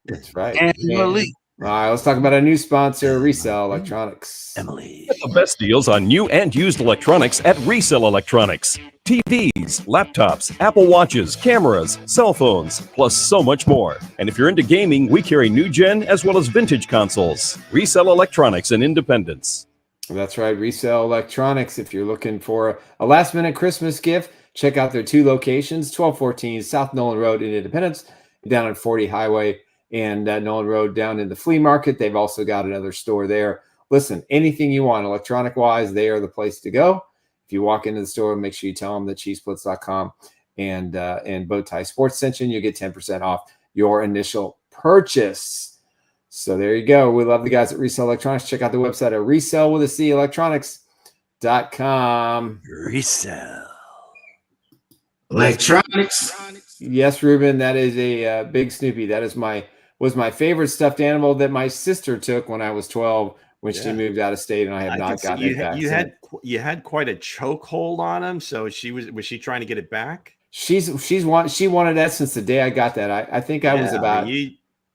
That's right. Emily. All right, let's talk about our new sponsor, Resell Electronics. Emily. Get the best deals on new and used electronics at Resell Electronics. TVs, laptops, Apple Watches, cameras, cell phones, plus so much more. And if you're into gaming, we carry new gen as well as vintage consoles. Resell Electronics in Independence. That's right, Resell Electronics. If you're looking for a last-minute Christmas gift, check out their two locations, 1214 South Nolan Road in Independence, down on 40 Highway, and Nolan Road down in the flea market. They've also got another store there. Listen, anything you want electronic-wise, they are the place to go. If you walk into the store, make sure you tell them that ChiefsBlitz.com and Bowtie Sports sent you, and you get 10% off your initial purchase. So there you go. We love the guys at Resell Electronics. Check out the website at resellwithacelectronics.com. Resell Electronics. Yes, Ruben, that is a big Snoopy. That is was my favorite stuffed animal that my sister took when I was 12, when she moved out of state, and I have not gotten it back. You had quite a chokehold on him. So was she trying to get it back? She wanted that since the day I got that. I think I was about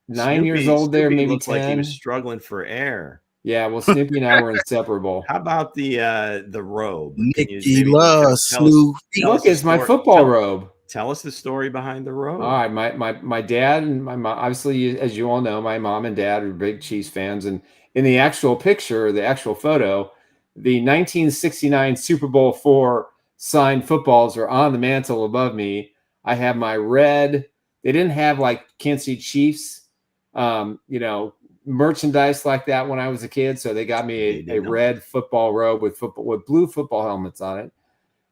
9 years old there, maybe 10. Like he was struggling for air. Yeah, well, Snoopy and I were inseparable. How about the robe? Nikki loves Snoopy. Look, it's my football robe. Tell us the story behind the robe. All right, my dad and my mom, obviously, as you all know, my mom and dad are big Chiefs fans, and in the actual picture, the actual photo, the 1969 Super Bowl IV signed footballs are on the mantle above me. I have my red. They didn't have like Kansas City Chiefs, merchandise like that when I was a kid, so they got me a red football robe with blue football helmets on it,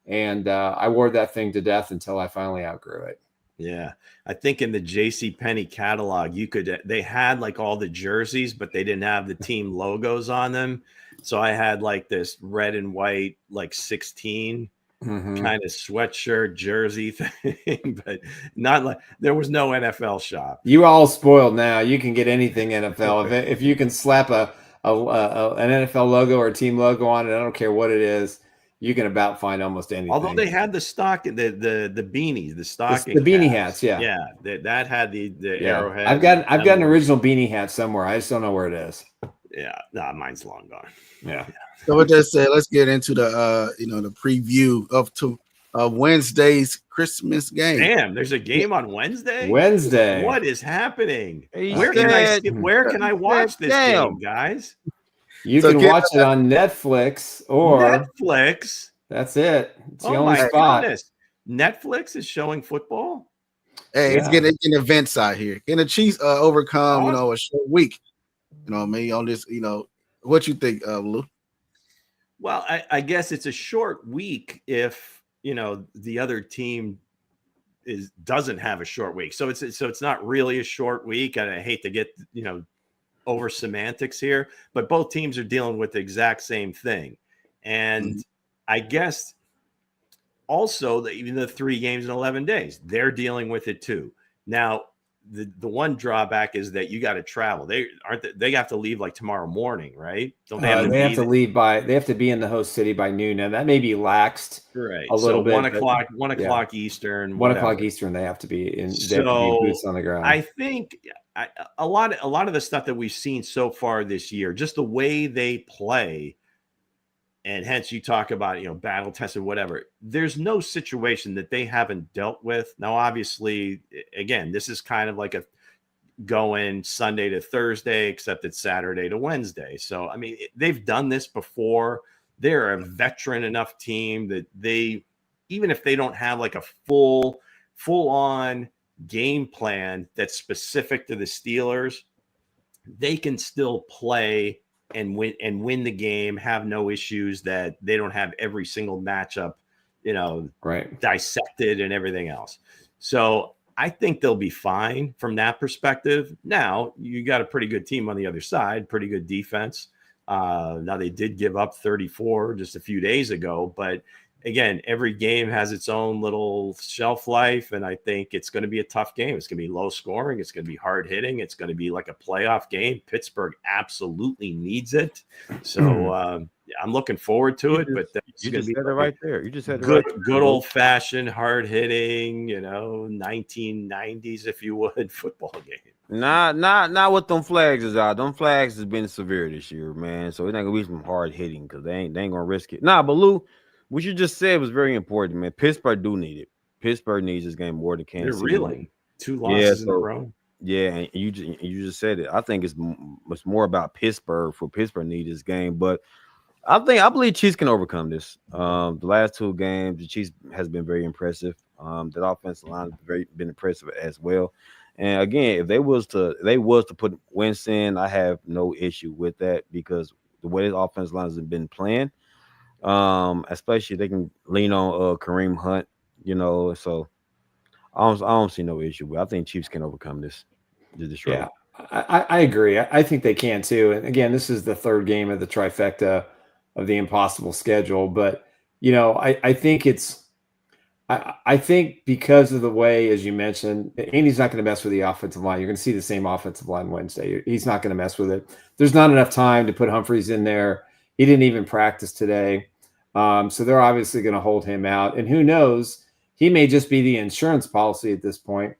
and I wore that thing to death until I finally outgrew it. Yeah, I think in the JCPenney catalog, they had like all the jerseys, but they didn't have the team logos on them. So I had like this red and white, like 16 kind of sweatshirt jersey thing, but not like there was no NFL shop. You all spoiled now. You can get anything NFL if you can slap an NFL logo or a team logo on it. I don't care what it is. You can about find almost anything. Although they had the stock, the beanies, the stocking, the beanie hats, yeah, that had the arrowhead. I've got an original beanie hat somewhere. I just don't know where it is. Yeah, nah, mine's long gone. Yeah. So with that said, let's get into the the preview of Wednesday's Christmas game. Damn, there's a game on Wednesday. What is happening? Where can I watch this game, guys? You can watch it on Netflix or Netflix. That's it. It's the only spot. Goodness. Netflix is showing football. Hey, it's getting events out here. Can the Chiefs overcome, a short week? Maybe on this, what you think, Lou? Well, I guess it's a short week if the other team doesn't have a short week. So it's not really a short week. And I hate to get over semantics here, but both teams are dealing with the exact same thing. And I guess also even the 3 games in 11 days, they're dealing with it too. Now, the one drawback is that you got to travel. They have to leave like tomorrow morning, right? Don't they have they have to be in the host city by noon. And that may be laxed a little bit. 1 o'clock Eastern. 1 o'clock Eastern, they have to be in. They have to be boots on the ground. I think a lot of the stuff that we've seen so far this year, just the way they play, and hence you talk about battle tested, whatever. There's no situation that they haven't dealt with. Now, obviously, again, this is kind of like a going Sunday to Thursday, except it's Saturday to Wednesday. So I mean, they've done this before. They're a veteran enough team that even if they don't have like a full on game plan that's specific to the Steelers, they can still play and win the game, have no issues, that they don't have every single matchup, dissected and everything else. So I think they'll be fine from that perspective. Now, you got a pretty good team on the other side, pretty good defense. Now, they did give up 34 just a few days ago, but again, every game has its own little shelf life, and I think it's going to be a tough game. It's going to be low scoring. It's going to be hard hitting. It's going to be like a playoff game. Pittsburgh absolutely needs it. So I'm looking forward to it. But you just said it right there. You just said good old fashioned hard hitting, 1990s, if you would, football game. Not what them flags is out. Them flags has been severe this year, man. So it's not gonna be some hard hitting because they ain't gonna risk it. Nah, but Lou, what you just said was very important, man. Pittsburgh do need it. Pittsburgh needs this game more than Kansas City. They're reeling. 2 losses in a row. Yeah, and you just said it. I think it's more about Pittsburgh. For Pittsburgh need this game, but I believe Chiefs can overcome this. The last 2 games, the Chiefs has been very impressive. That offensive line has been impressive as well. And again, if they was to put Wentz in, I have no issue with that because the way this offensive line has been playing. Especially they can lean on Kareem Hunt, so I don't see no issue with it. I think Chiefs can overcome this. Yeah, I agree. I think they can too. And again, this is the 3rd game of the trifecta of the impossible schedule. But I think I think because of the way, as you mentioned, Andy's not going to mess with the offensive line. You're going to see the same offensive line Wednesday. He's not going to mess with it. There's not enough time to put Humphreys in there. He didn't even practice today. So they're obviously going to hold him out. And who knows, he may just be the insurance policy at this point,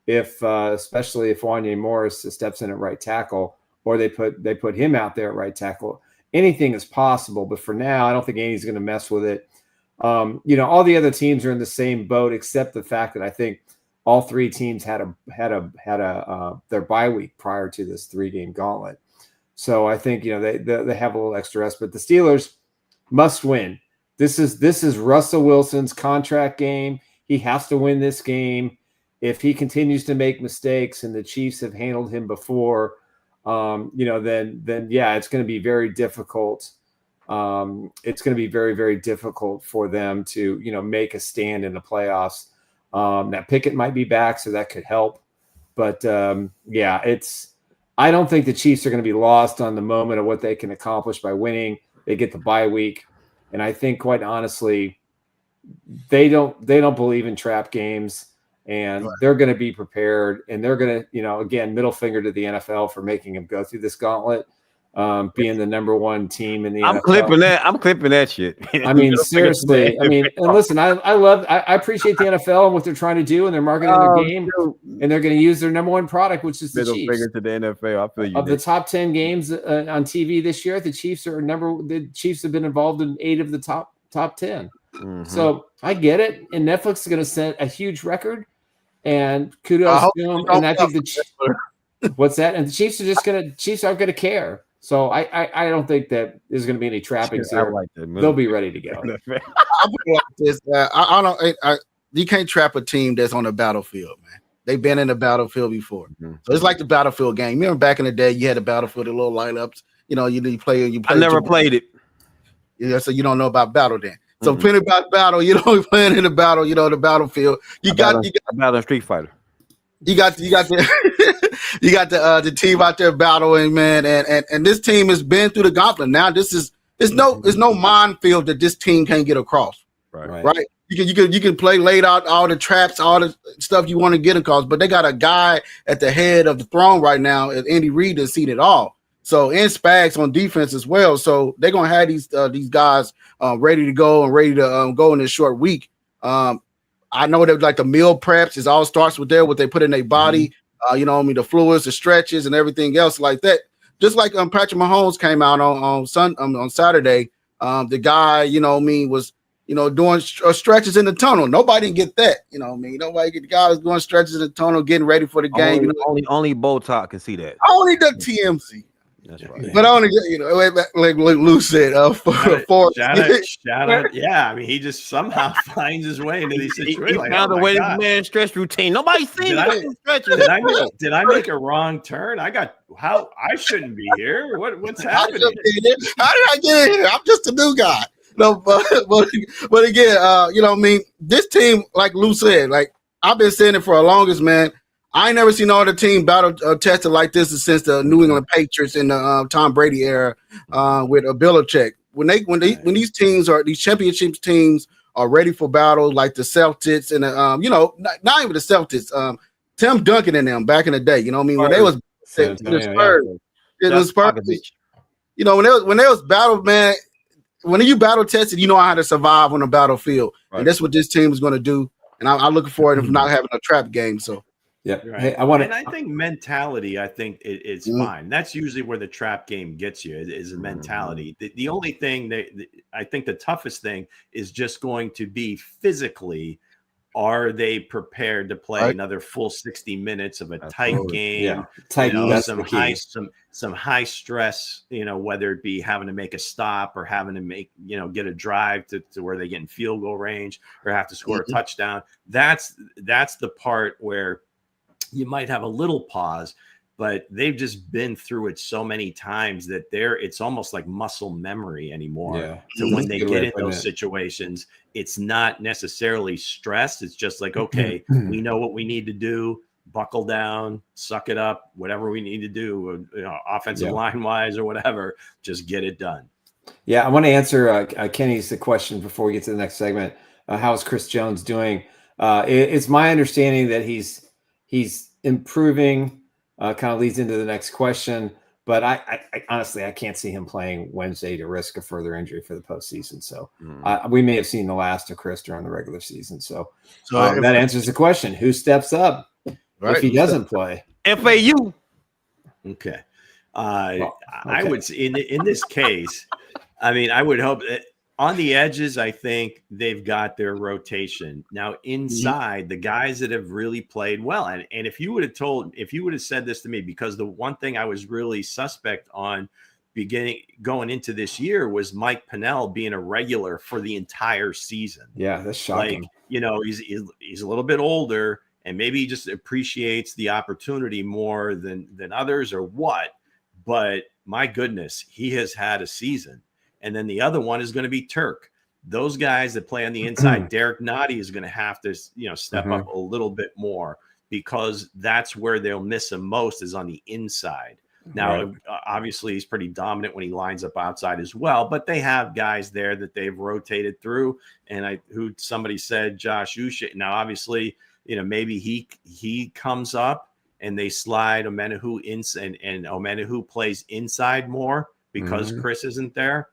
especially if Wanya Morris steps in at right tackle, or they put him out there at right tackle. Anything is possible. But for now, I don't think Andy's going to mess with it. All the other teams are in the same boat, except the fact that I think all three teams had their bye week prior to this 3-game gauntlet. So I think, they have a little extra rest, but the Steelers must win. This is Russell Wilson's contract game. He has to win this game. If he continues to make mistakes, and the Chiefs have handled him before, then it's going to be very difficult. It's going to be very, very difficult for them to, make a stand in the playoffs. Now Pickett might be back, so that could help. But I don't think the Chiefs are going to be lost on the moment of what they can accomplish by winning. They get the bye week. And I think, quite honestly, they don't believe in trap games, and they're going to be prepared, and they're going to, again, middle finger to the NFL for making them go through this gauntlet. Being the number one team in the NFL. I'm clipping that shit. I mean, seriously. And listen, I appreciate the NFL and what they're trying to do, and they're marketing their game, and they're going to use their number one product, which is the Chiefs. Middle finger to the NFL. I feel you. Of the top 10 games on TV this year, the Chiefs have been involved in 8 of the top 10. Mm-hmm. So I get it, and Netflix is going to set a huge record, and kudos to them. And I think what's that? And the Chiefs aren't going to care. So I don't think that there's going to be any trappings here. Like that, they'll be ready to go. I'll put it like this. You can't trap a team that's on the battlefield, man. They've been in the battlefield before. Mm-hmm. So it's like the battlefield game. Remember back in the day, you had the battlefield, the little lineups. You play. I never played it. Yeah, so you don't know about battle then. So plenty about battle. You know, playing in the battle. The battlefield. You got battle Street Fighter. You got the team out there battling, man, and this team has been through the gauntlet. Now it's no minefield that this team can't get across. Right. You can play laid out all the traps, all the stuff you want to get across, but they got a guy at the head of the throne right now, and Andy Reid has seen it all. So and Spags on defense as well. So they're gonna have these guys ready to go and ready to go in this short week. I know that like the meal preps, it all starts with what they put in their body. The fluids, the stretches, and everything else like that. Just like Patrick Mahomes came out on Saturday. The guy, was doing stretches in the tunnel. Nobody didn't get that. Nobody get the guy was doing stretches in the tunnel, getting ready for the game. Only Botox can see that. Only the TMZ. That's right. But only like Lou said, shout out. Yeah, I mean, he just somehow finds his way into these situations. He found a way to man stretch routine. Nobody's seen it. Did I make a wrong turn? I shouldn't be here. What's happening? How did I get in here? I'm just a new guy. No, but again, this team, like Lou said, like I've been saying it for the longest, man. I ain't never seen all the team battle tested like this since the New England Patriots in the Tom Brady era with Belichick. When these championship teams are ready for battle, like the Celtics and not even the Celtics, Tim Duncan and them back in the day. When they was the Spurs, when they was battle, man. When you battle tested, you know how to survive on the battlefield, and that's what this team is going to do. And I'm looking forward to not having a trap game. So. Yeah, right. Hey, I think mentality. I think it's fine. That's usually where the trap game gets you is a mentality. The only thing that I think the toughest thing is just going to be physically. Are they prepared to play another full 60 minutes of a tight game? Yeah, tight. Some high stress. Whether it be having to make a stop or having to get a drive to where they get in field goal range or have to score a touchdown. That's the part where. You might have a little pause, but they've just been through it so many times that it's almost like muscle memory anymore. Yeah. So when they get in those situations, it's not necessarily stress. It's just like, okay, we know what we need to do. Buckle down, suck it up, whatever we need to do, offensive line wise or whatever, just get it done. Yeah, I want to answer Kenny's question before we get to the next segment. how's Chris Jones doing? It's my understanding that he's improving. Kind of leads into the next question. But I honestly, I can't see him playing Wednesday to risk a further injury for the postseason. So we may have seen the last of Chris during the regular season. So that answers the question. Who steps up if he doesn't play? FAU. Okay. I would say in this case, I mean, I would hope that on the edges, I think they've got their rotation. Now inside, the guys that have really played well, and if you would have said this to me, because the one thing I was really suspect on going into this year was Mike Pennell being a regular for the entire season. Yeah, that's shocking. Like, he's a little bit older, and maybe he just appreciates the opportunity more than others, or what. But my goodness, he has had a season. And then the other one is going to be Turk. Those guys that play on the inside, Derek Nottie is going to have to, step up a little bit more, because that's where they'll miss him most, is on the inside. Now, obviously, he's pretty dominant when he lines up outside as well, but they have guys there that they've rotated through. And somebody said Josh Uche. Now, obviously, maybe he comes up and they slide Omenahu inside, and Omenahu plays inside more because Chris isn't there.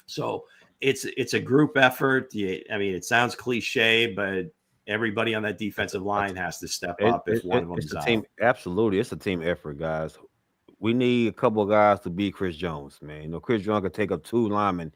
So it's a group effort. I mean, it sounds cliche, but everybody on that defensive line has to step up if one of them's out. Absolutely, it's a team effort, guys. We need a couple of guys to beat Chris Jones, man. Chris Jones can take up 2 linemen.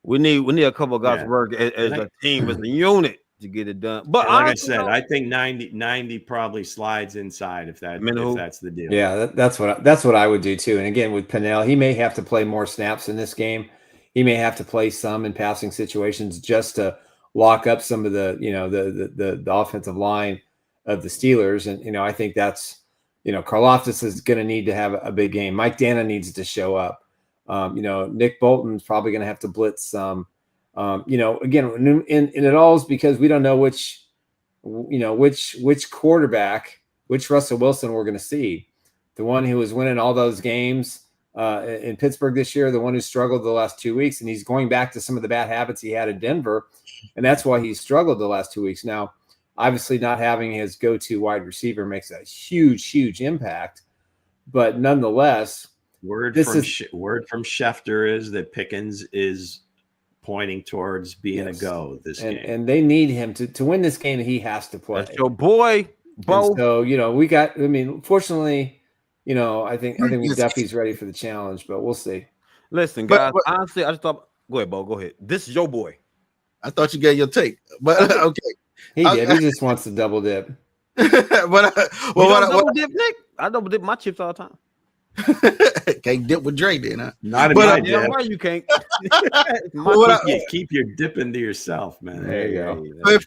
We need a couple of guys to work as a team, as a unit, to get it done. But like I said, I think 90 probably slides inside if that's the deal. Yeah, that's what I would do too. And again, with Pennell, he may have to play more snaps in this game. He may have to play some in passing situations just to lock up some of the the offensive line of the Steelers. And I think that's Karlaftis is going to need to have a big game. Mike Dana needs to show up. Nick Bolton's probably going to have to blitz some. Again, and it all is because we don't know which quarterback, which Russell Wilson we're going to see. The one who was winning all those games in Pittsburgh this year, the one who struggled the last 2 weeks, and he's going back to some of the bad habits he had in Denver, and that's why he struggled the last 2 weeks. Now, obviously, not having his go-to wide receiver makes a huge impact, but nonetheless, word from Schefter is that Pickens is pointing towards being a go this game, and they need him to win this game. He has to play. That's your boy, Bo. And so we got. I mean, fortunately, I think Duffy's ready for the challenge, but we'll see. Listen, guys. Honestly, I just thought. Go ahead, Bo. Go ahead. This is your boy. I thought you gave your take, but okay. He did. He just wants to double dip. Double dip, Nick. I double dip my chips all the time. Can't dip with Dre, then, huh? Not in my dip. Why you can't? Keep your dipping to yourself, man. There you go. If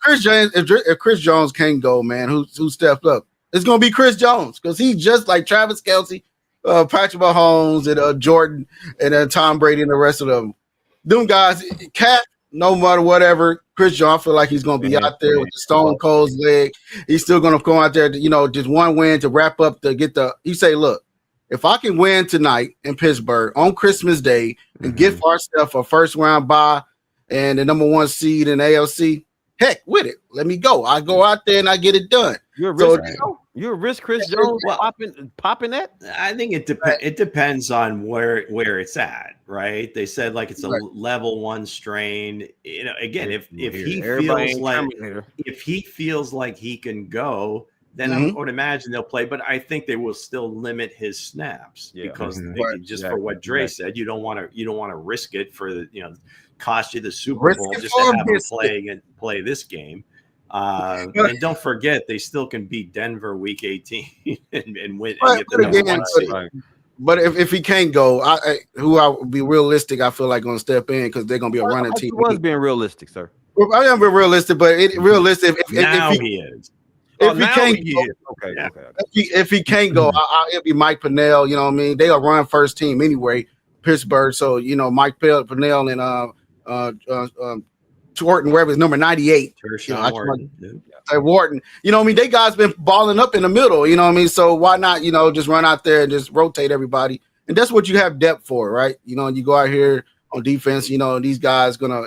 Chris Jones can't go, man, who stepped up? It's gonna be Chris Jones, because he's just like Travis Kelce, Patrick Mahomes, and Jordan, and Tom Brady, and the rest of them. Them guys, no matter whatever, Chris Jones, I feel like he's going to be out there with the stone cold leg. He's still going to go out there to, just one win to wrap up you say, look, if I can win tonight in Pittsburgh on Christmas Day and get ourselves a first round bye and the number 1 seed in ALC, heck with it. Let me go. I go out there and I get it done. You're a risk, Chris Jones popping that? I think it depends on where it's at, right? They said like it's a level 1 strain. Again, if he feels like he can go, then I would imagine they'll play. But I think they will still limit his snaps because for what Dre said, you don't want to risk it for cost you the Super Bowl just to have him play this game. And don't forget, they still can beat Denver week 18 and win. But if he can't go, I would be realistic, I feel like going to step in because they're going to be a running team. He was being realistic, sir. Well, I am being realistic, but realistic. If he is. If he can't go, if he can't go, it'll be Mike Pennell. You know what I mean? They'll run first team anyway, Pittsburgh. So Mike Pennell and Wharton, wherever his number 98. Wharton. You know what I mean? They guys been balling up in the middle. You know what I mean? So why not? Just run out there and just rotate everybody. And that's what you have depth for, right? You go out here on defense. These guys gonna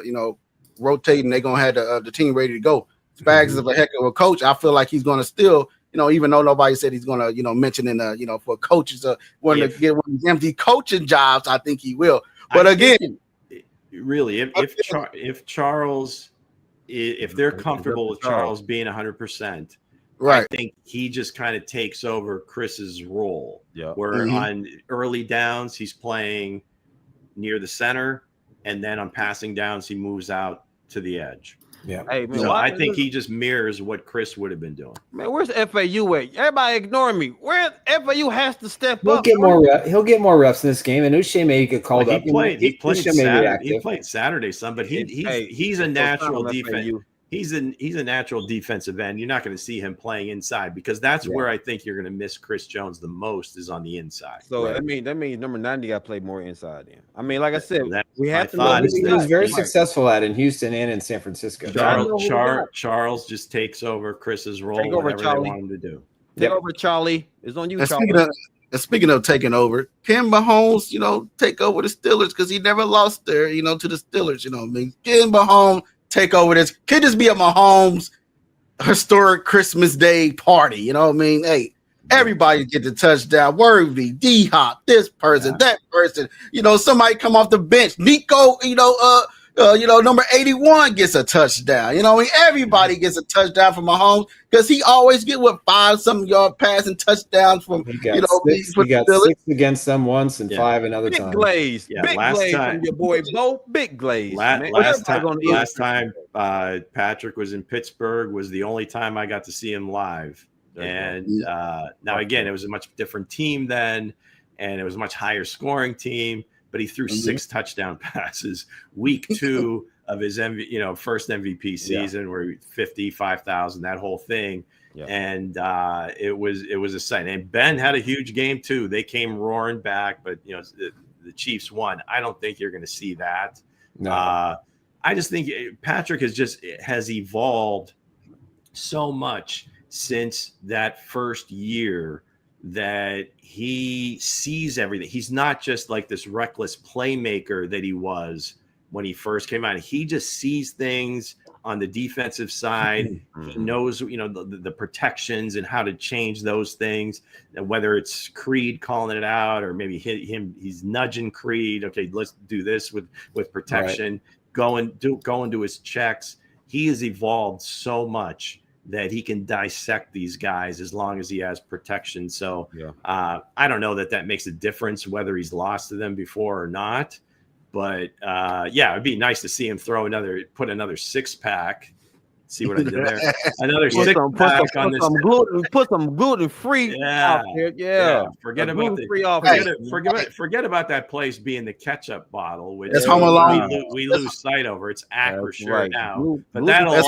rotating. They're gonna have the team ready to go. Spags is a heck of a coach. I feel like he's gonna still, even though nobody said he's gonna, mention in for coaches want to get one of these empty coaching jobs, I think he will. But again, really, if Charles, if they're comfortable with Charles being 100%, right, I think he just kind of takes over Chris's role. Yeah. Where on early downs he's playing near the center, and then on passing downs he moves out to the edge. Yeah. Hey, man, so I think he just mirrors what Chris would have been doing. Man, where's FAU at? Everybody ignoring me. Where FAU has to step up. He'll get more reps in this game, and Uche may get called up. He played Saturday some, but he's a natural defense. He's a natural defensive end. You're not going to see him playing inside because that's where I think you're going to miss Chris Jones the most is on the inside. So that means number 90 got to play more inside then. I mean, like I said, we have to know he was very successful at in Houston and in San Francisco. Charles just takes over Chris's role. Take over Charlie. They want him to do. Take over Charlie. It's on you, Charlie. Speaking of taking over, can Mahomes, take over the Steelers because he never lost there, to the Steelers. Can Mahomes take over this? Could this be a Mahomes historic Christmas Day party? Hey, everybody get the touchdown. Worthy, D-Hop, this person, that person. Somebody come off the bench. Nico, number 81 gets a touchdown. Everybody gets a touchdown from Mahomes because he always get 5-something yard passing touchdowns from. He got 6 against them once and 5 another time. Big Glaze, big Glaze from your boy Bo. Big Glaze. Last time Patrick was in Pittsburgh was the only time I got to see him live. And now again, it was a much different team then, and it was a much higher scoring team. But he threw 6 touchdown passes week 2 of his first MVP season where 55,000, that whole thing. Yeah. And it was a sight. And Ben had a huge game too. They came roaring back, but the Chiefs won. I don't think you're going to see that. No. I just think Patrick has evolved so much since that first year that he sees everything. He's not just like this reckless playmaker that he was when he first came out. He just sees things on the defensive side. He knows, the protections and how to change those things. And whether it's Creed calling it out or maybe he's nudging Creed. Okay, let's do this with protection. Right. Going to his checks. He has evolved so much that he can dissect these guys as long as he has protection. So I don't know that makes a difference whether he's lost to them before or not. But it'd be nice to see him put another 6-pack. See what I did there? Another 6-pack on this. Put some gluten-free out there. Yeah. Forget about that place being the ketchup bottle, which we lose sight over. It's Acrisure now. But that's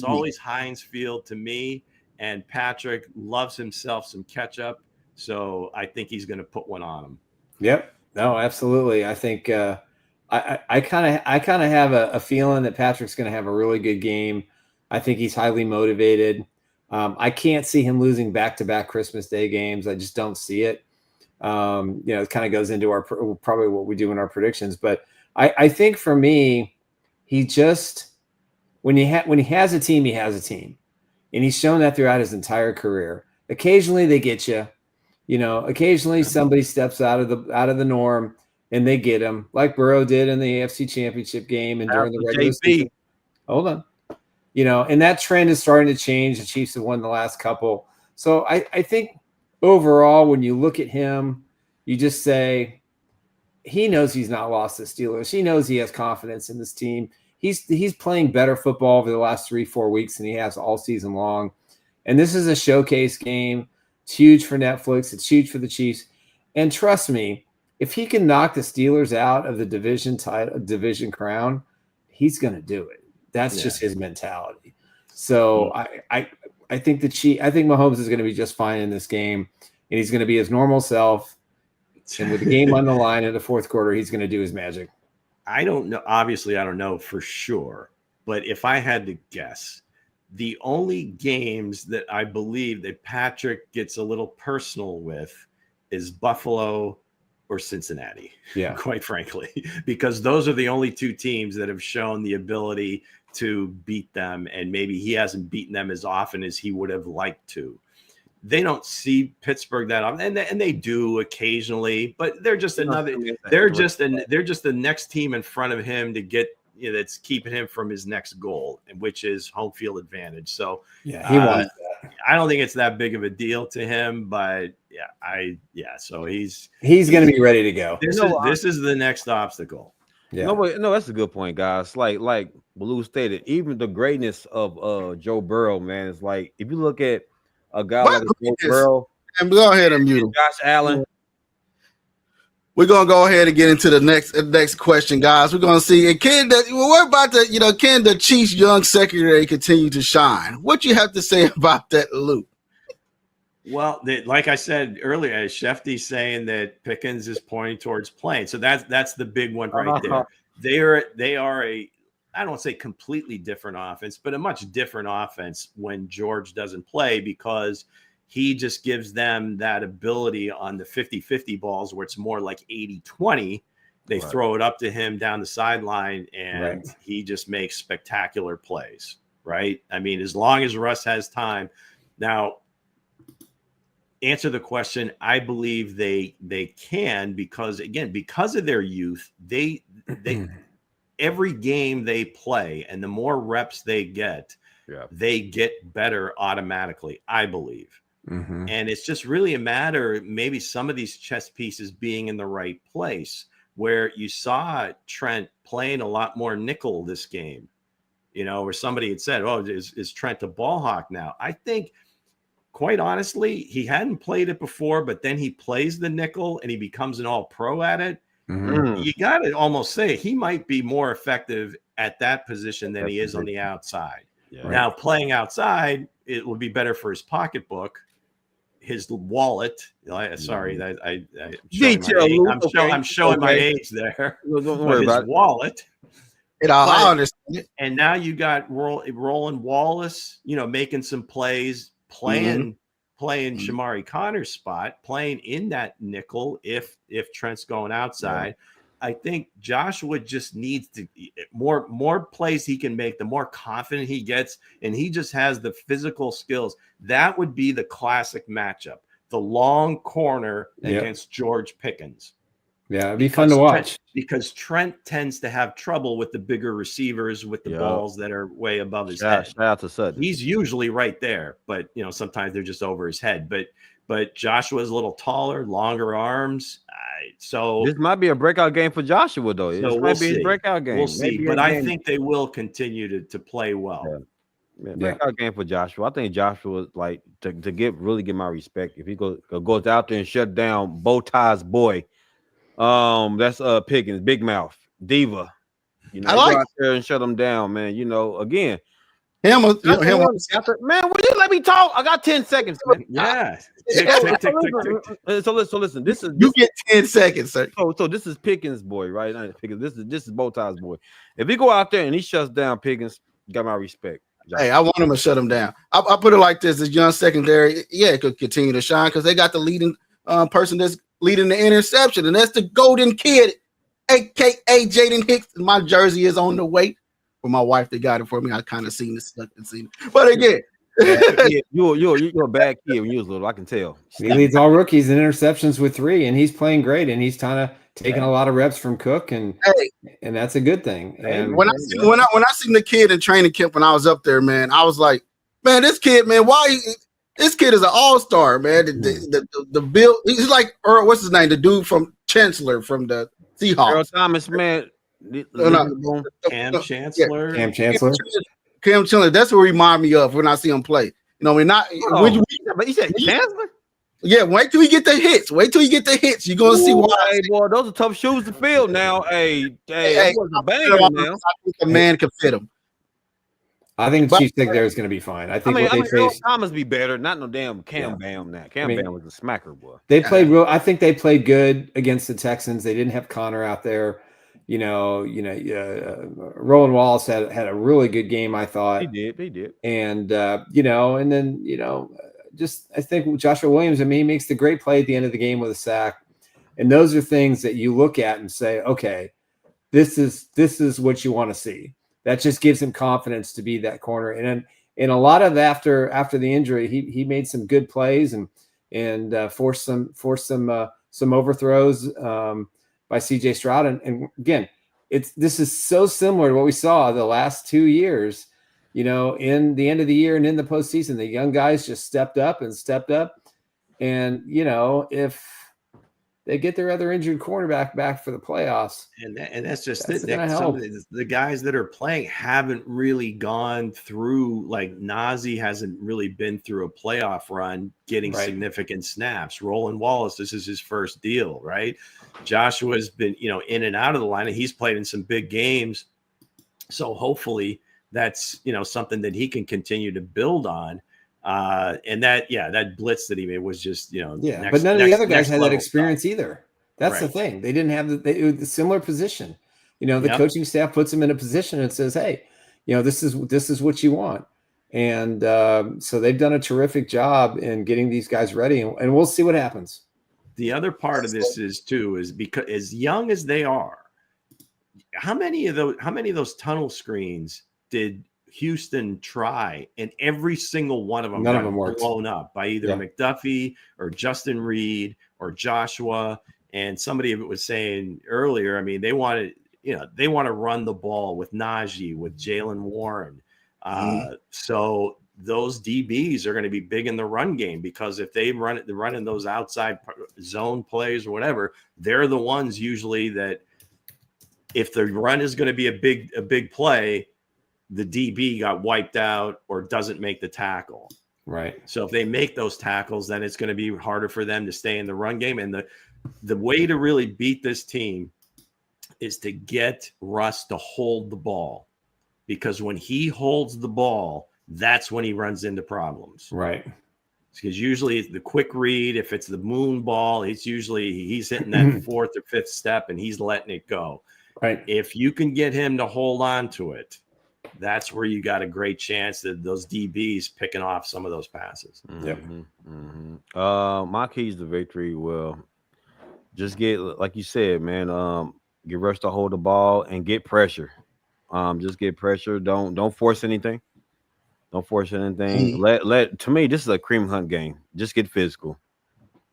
always Heinz Field to me. And Patrick loves himself some ketchup, so I think he's going to put one on him. Yep. No, absolutely. I think I kind of have a feeling that Patrick's going to have a really good game. I think he's highly motivated. I can't see him losing back-to-back Christmas Day games. I just don't see it. It kind of goes into our probably what we do in our predictions. But I think for me, he just when he has a team, he has a team, and he's shown that throughout his entire career. Occasionally they get you. Occasionally somebody steps out of the norm and they get him, like Burrow did in the AFC Championship game and during the regular season. Hold on. And that trend is starting to change. The Chiefs have won the last couple. So I think overall, when you look at him, you just say he knows he's not lost the Steelers. He knows he has confidence in this team. He's playing better football over the last 3-4 weeks than he has all season long. And this is a showcase game. It's huge for Netflix. It's huge for the Chiefs. And trust me, if he can knock the Steelers out of the division crown, he's going to do it. That's just his mentality. So I think Mahomes is going to be just fine in this game, and he's going to be his normal self. And with the game on the line in the fourth quarter, he's going to do his magic. I don't know. Obviously, I don't know for sure. But if I had to guess, the only games that I believe that Patrick gets a little personal with is Buffalo or Cincinnati. Yeah. Quite frankly, because those are the only two teams that have shown the ability to beat them. And maybe he hasn't beaten them as often as he would have liked to. They don't see Pittsburgh that often, and they do occasionally, but they're just they're just the next team in front of him to get, that's keeping him from his next goal, which is home field advantage. So yeah, he wants that. I don't think it's that big of a deal to him, but so he's going to be ready to go. This is the next obstacle. Yeah. No, that's a good point, guys. Like Blue stated, even the greatness of Joe Burrow, man, is like if you look at a guy like Joe Burrow, and go ahead and mute him. Josh Allen. We're gonna go ahead and get into the next question, guys. We're gonna see, and can the Chiefs' young secondary continue to shine? What you have to say about that, Luke? Well, like I said earlier, Shefty's saying that Pickens is pointing towards playing, so that's the big one right there. They are a, I don't want to say completely different offense, but a much different offense when George doesn't play, because he just gives them that ability on the 50-50 balls where it's more like 80-20. They throw it up to him down the sideline, and he just makes spectacular plays, right? I mean, as long as Russ has time. Now, answer the question, I believe they can, because, again, because of their youth, they every game they play and the more reps they get, they get better automatically, I believe. Mm-hmm. And it's just really a matter, maybe some of these chess pieces being in the right place, where you saw Trent playing a lot more nickel this game, where somebody had said, oh, is Trent a ball hawk now? I think, quite honestly, he hadn't played it before, but then he plays the nickel and he becomes an all-pro at it. Mm-hmm. You got to almost say he might be more effective at that position than he is on the outside. Yeah. Now, playing outside, it would be better for his pocketbook, his wallet. Sorry, I'm showing my age there. Don't worry about it. Wallet. I understand it. And now you got Roland Wallace, making some plays, playing Shamari Connor's spot, playing in that nickel if Trent's going outside. I think Joshua just needs to more plays he can make, the more confident he gets, and he just has the physical skills. That would be the classic matchup, the long corner against George Pickens. Yeah, it'd be fun to watch. Because Trent tends to have trouble with the bigger receivers, with the balls that are way above his head. Shout out to Sutton. He's usually right there, but sometimes they're just over his head. But Joshua's a little taller, longer arms. So this might be a breakout game for Joshua, though. So this might be a breakout game. We'll see. But I think they will continue to play well. Breakout game for Joshua. I think Joshua, like, to really get my respect, if he goes out there and shut down Bow Tie's boy. That's Pickens, Big Mouth, Diva. I like go out there and shut him down, man. Again. Man, will you let me talk? I got 10 seconds, man. Yeah. So listen. This get 10 seconds, sir. So this is Pickens' boy, right? This is Bow Tie's boy. If he go out there and he shuts down Pickens, got my respect. Hey, I want him to shut him down. I put it like this: this young secondary, it could continue to shine because they got the leading person that's leading the interception, and that's the Golden Kid, aka Jaden Hicks. My jersey is on the way for my wife that got it for me. I kind of seen this, but again, you're a bad kid when you was little. I can tell. He leads all rookies in interceptions with 3, and he's playing great, and he's kind of taking a lot of reps from Cook, and that's a good thing. And when I seen the kid in training camp when I was up there, man, I was like, man, this kid, man, this kid is an all-star, man. The Bill, he's like Earl, what's his name? The dude from Chancellor from the Seahawks. Earl Thomas, man. Cam Chancellor. Cam Chancellor. Cam Chancellor. That's what remind me of when I see him play. But he said Chancellor. Yeah, wait till you get the hits. You're gonna see why. Hey, boy, those are tough shoes to fill now. Hey, I think the man can fit him. I think the Chiefs secondary is going to be fine. I think Earl Thomas be better. Not no damn Cam Bam now. Bam was a smacker, boy. They played I think they played good against the Texans. They didn't have Connor out there. Roland Wallace had a really good game, I thought. He did. And and then just I think Joshua Williams, he makes the great play at the end of the game with a sack. And those are things that you look at and say, okay, this is what you want to see. That just gives him confidence to be that corner. And a lot of after the injury, he made some good plays and forced some overthrows by CJ Stroud. And again, this is so similar to what we saw the last 2 years, in the end of the year and in the postseason. The young guys just stepped up. And, if they get their other injured cornerback back for the playoffs. And that's just it. Some of the guys that are playing haven't really gone through, like Najee hasn't really been through a playoff run getting significant snaps. Roland Wallace, this is his first deal, right? Joshua's been, in and out of the line, and he's played in some big games. So hopefully that's, something that he can continue to build on. And that blitz that he made was just, but none of the other guys had that experience either. That's the thing. They didn't have the similar position. The coaching staff puts them in a position and says, hey, this is what you want. And so they've done a terrific job in getting these guys ready, and we'll see what happens. The other part of this is because as young as they are, how many of those tunnel screens did Houston try, and every single one of them got blown up by either McDuffie or Justin Reed or Joshua. And somebody was saying earlier, I mean, they want to run the ball with Najee, with Jalen Warren. So those DBs are going to be big in the run game, because if they're running those outside zone plays or whatever, they're the ones usually that, if the run is going to be a big play, the DB got wiped out or doesn't make the tackle. Right. So if they make those tackles, then it's going to be harder for them to stay in the run game. And the way to really beat this team is to get Russ to hold the ball, because when he holds the ball, that's when he runs into problems. Right. Because usually the quick read, if it's the moon ball, he's hitting that fourth or fifth step and he's letting it go. Right. If you can get him to hold on to it, that's where you got a great chance that those DBs picking off some of those passes. My keys to victory will just get, like you said, man, get Russ to hold the ball and get pressure. Just get pressure. Don't force anything. Don't force anything. To me, this is a cream hunt game. Just get physical.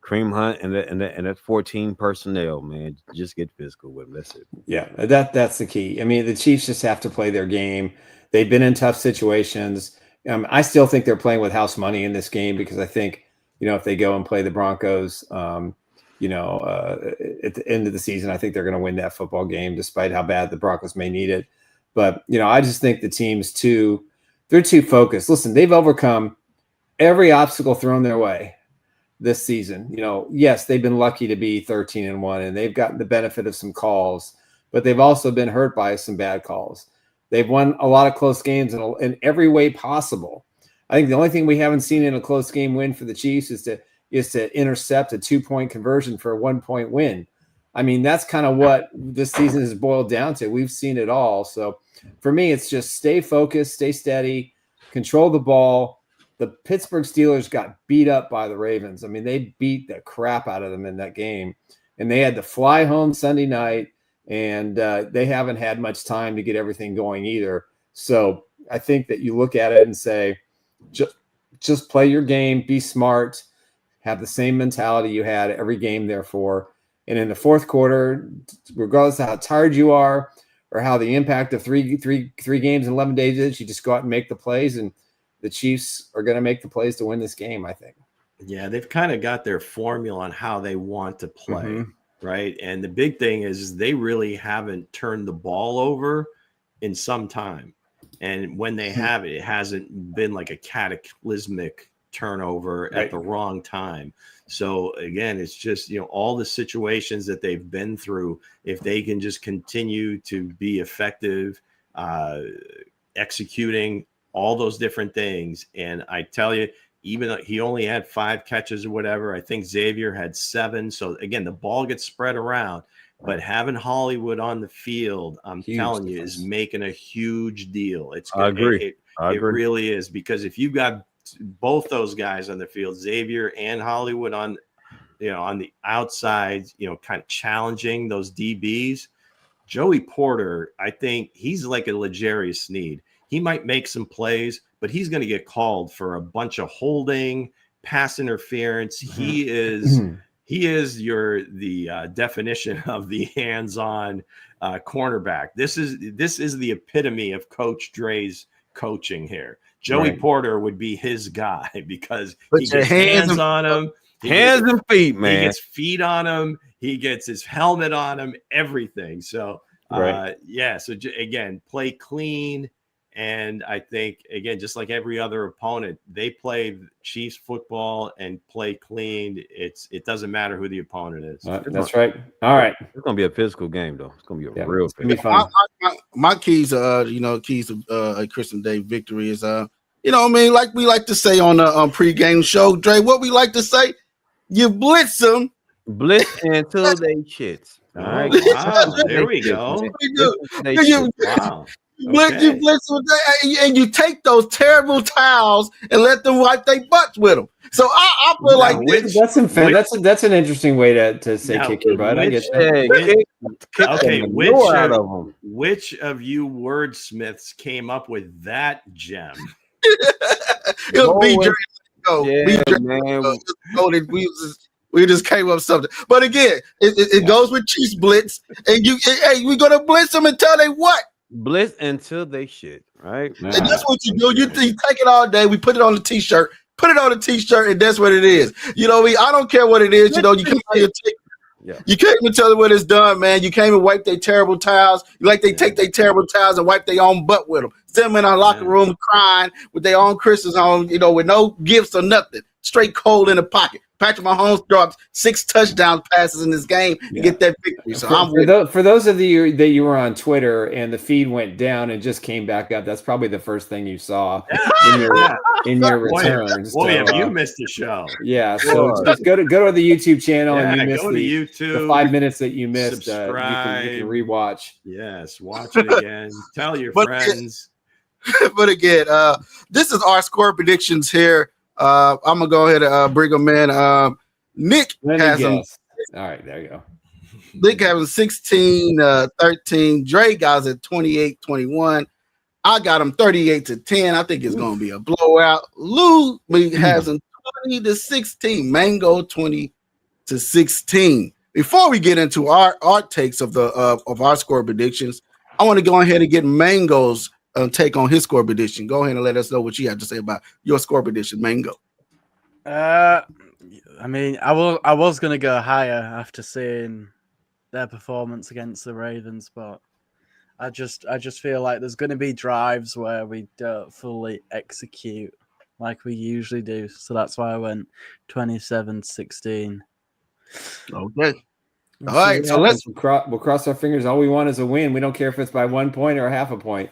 Cream hunt and that 14 personnel, man. Just get physical with them. That's it. Yeah, that's the key. I mean, the Chiefs just have to play their game. They've been in tough situations. I still think they're playing with house money in this game, because I think, if they go and play the Broncos, at the end of the season, I think they're going to win that football game, despite how bad the Broncos may need it. But, I just think the team's they're too focused. Listen, they've overcome every obstacle thrown their way this season. Yes, they've been lucky to be 13-1, and they've gotten the benefit of some calls, but they've also been hurt by some bad calls. They've won a lot of close games in every way possible. I think the only thing we haven't seen in a close game win for the Chiefs is to intercept a 2-point conversion for a 1-point win. I mean, that's kind of what this season has boiled down to. We've seen it all. So for me, it's just stay focused, stay steady, control the ball. The Pittsburgh Steelers got beat up by the Ravens. I mean, they beat the crap out of them in that game, and they had to fly home Sunday night, and they haven't had much time to get everything going either. So I think that you look at it and say, just play your game, be smart, have the same mentality you had every game, therefore. And in the fourth quarter, regardless of how tired you are or how the impact of three games in 11 days is, you just go out and make the plays, and the Chiefs are going to make the plays to win this game, I think. Yeah, they've kind of got their formula on how they want to play, right? And the big thing is they really haven't turned the ball over in some time. And when they have it hasn't been like a cataclysmic turnover at the wrong time. So again, it's just, all the situations that they've been through, if they can just continue to be effective, executing all those different things. And I tell you, even though he only had 5 catches or whatever, I think Xavier had 7. So again, the ball gets spread around, but having Hollywood on the field, I'm telling you, is making a huge deal. I agree. It really is, because if you've got both those guys on the field, Xavier and Hollywood, on the outside, kind of challenging those DBs. Joey Porter, I think he's like a L'Jarius Sneed. He might make some plays, but he's going to get called for a bunch of holding, pass interference. He is the definition of the hands-on cornerback. This is the epitome of Coach Dre's coaching here. Joey Porter would be his guy because he gets hands on him. Hands and feet, man. He gets feet on him. He gets his helmet on him, everything. So, So again, play clean. And I think, again, just like every other opponent, they play Chiefs football and play clean. It doesn't matter who the opponent is. That's right. All right. It's going to be a physical game, though. It's going to be a real physical game. My keys are, keys to a Christmas Day victory is, like we like to say on the pregame show, Dre, what we like to say, you blitz them. Blitz until they shits. All right. Wow. There we go. Wow. You blitz and you take those terrible towels and let them wipe their butts with them. So I feel like that's an interesting way to say kick your butt. I get that. Which of you wordsmiths came up with that gem? It was B. Man. We just came up with something. But again, it goes with Chiefs Blitz, and we're gonna blitz them until they what? Blitz until they shit, right? And that's what you do. You take it all day. We put it on the t-shirt. And that's what it is. I don't care what it is. You can't you can't even tell them when it's done, man. You can't even wipe their terrible towels. They take their terrible towels and wipe their own butt with them. Send them in our locker room crying with their own Christmas on, with no gifts or nothing. Straight cold in the pocket. Patrick Mahomes dropped 6 touchdown passes in this game to get that victory. So for those of you that you were on Twitter and the feed went down and just came back up, that's probably the first thing you saw in your returns. Boy, have you missed the show? Yeah, so just go to the YouTube channel and you missed the 5 minutes that you missed. Subscribe. You can rewatch. Yes, watch it again. Tell your friends. But again, this is our score predictions here. I'm gonna go ahead and bring them in. Nick has them. All right, there you go. Nick having 16-13. Dre got at 28-21. I got him 38-10. I think it's gonna be a blowout. Lou has him 20-16. Mango 20-16. Before we get into our takes of our score predictions, I want to go ahead and get Mango's take on his score prediction. Go ahead and let us know what you have to say about your score prediction, Mango. I was gonna go higher after seeing their performance against the Ravens, but I just feel like there's gonna be drives where we don't fully execute like we usually do. So that's why I went 27-16. Okay. All right. So we'll cross our fingers. All we want is a win. We don't care if it's by 1 point or half a point.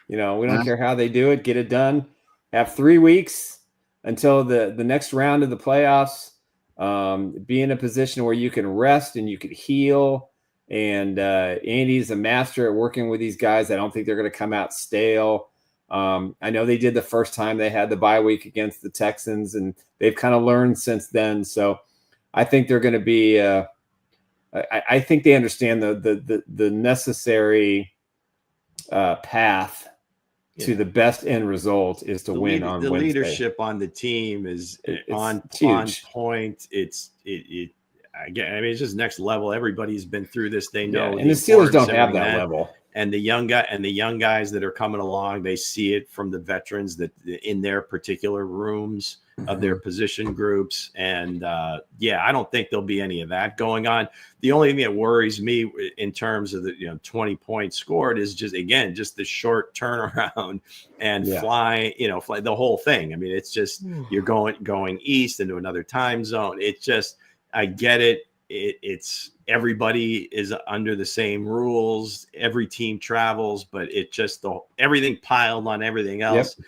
We don't care how they do it. Get it done. Have 3 weeks until the next round of the playoffs. Be in a position where you can rest and you can heal. And Andy's a master at working with these guys. I don't think they're going to come out stale. I know they did the first time they had the bye week against the Texans, and they've kind of learned since then. So I think they're going to be I think they understand the necessary path to the best end result is to win on Wednesday. The leadership on the team is on point. It's just next level. Everybody's been through this. They know, and the Steelers don't have that level. And the young guys that are coming along, they see it from the veterans that in their particular rooms of their position groups. And I don't think there'll be any of that going on. The only thing that worries me in terms of the 20 points scored is just the short turnaround and fly the whole thing. I mean, it's just you're going east into another time zone. It's just, I get it. It's everybody is under the same rules. Every team travels, but it just everything piled on everything else. Yep.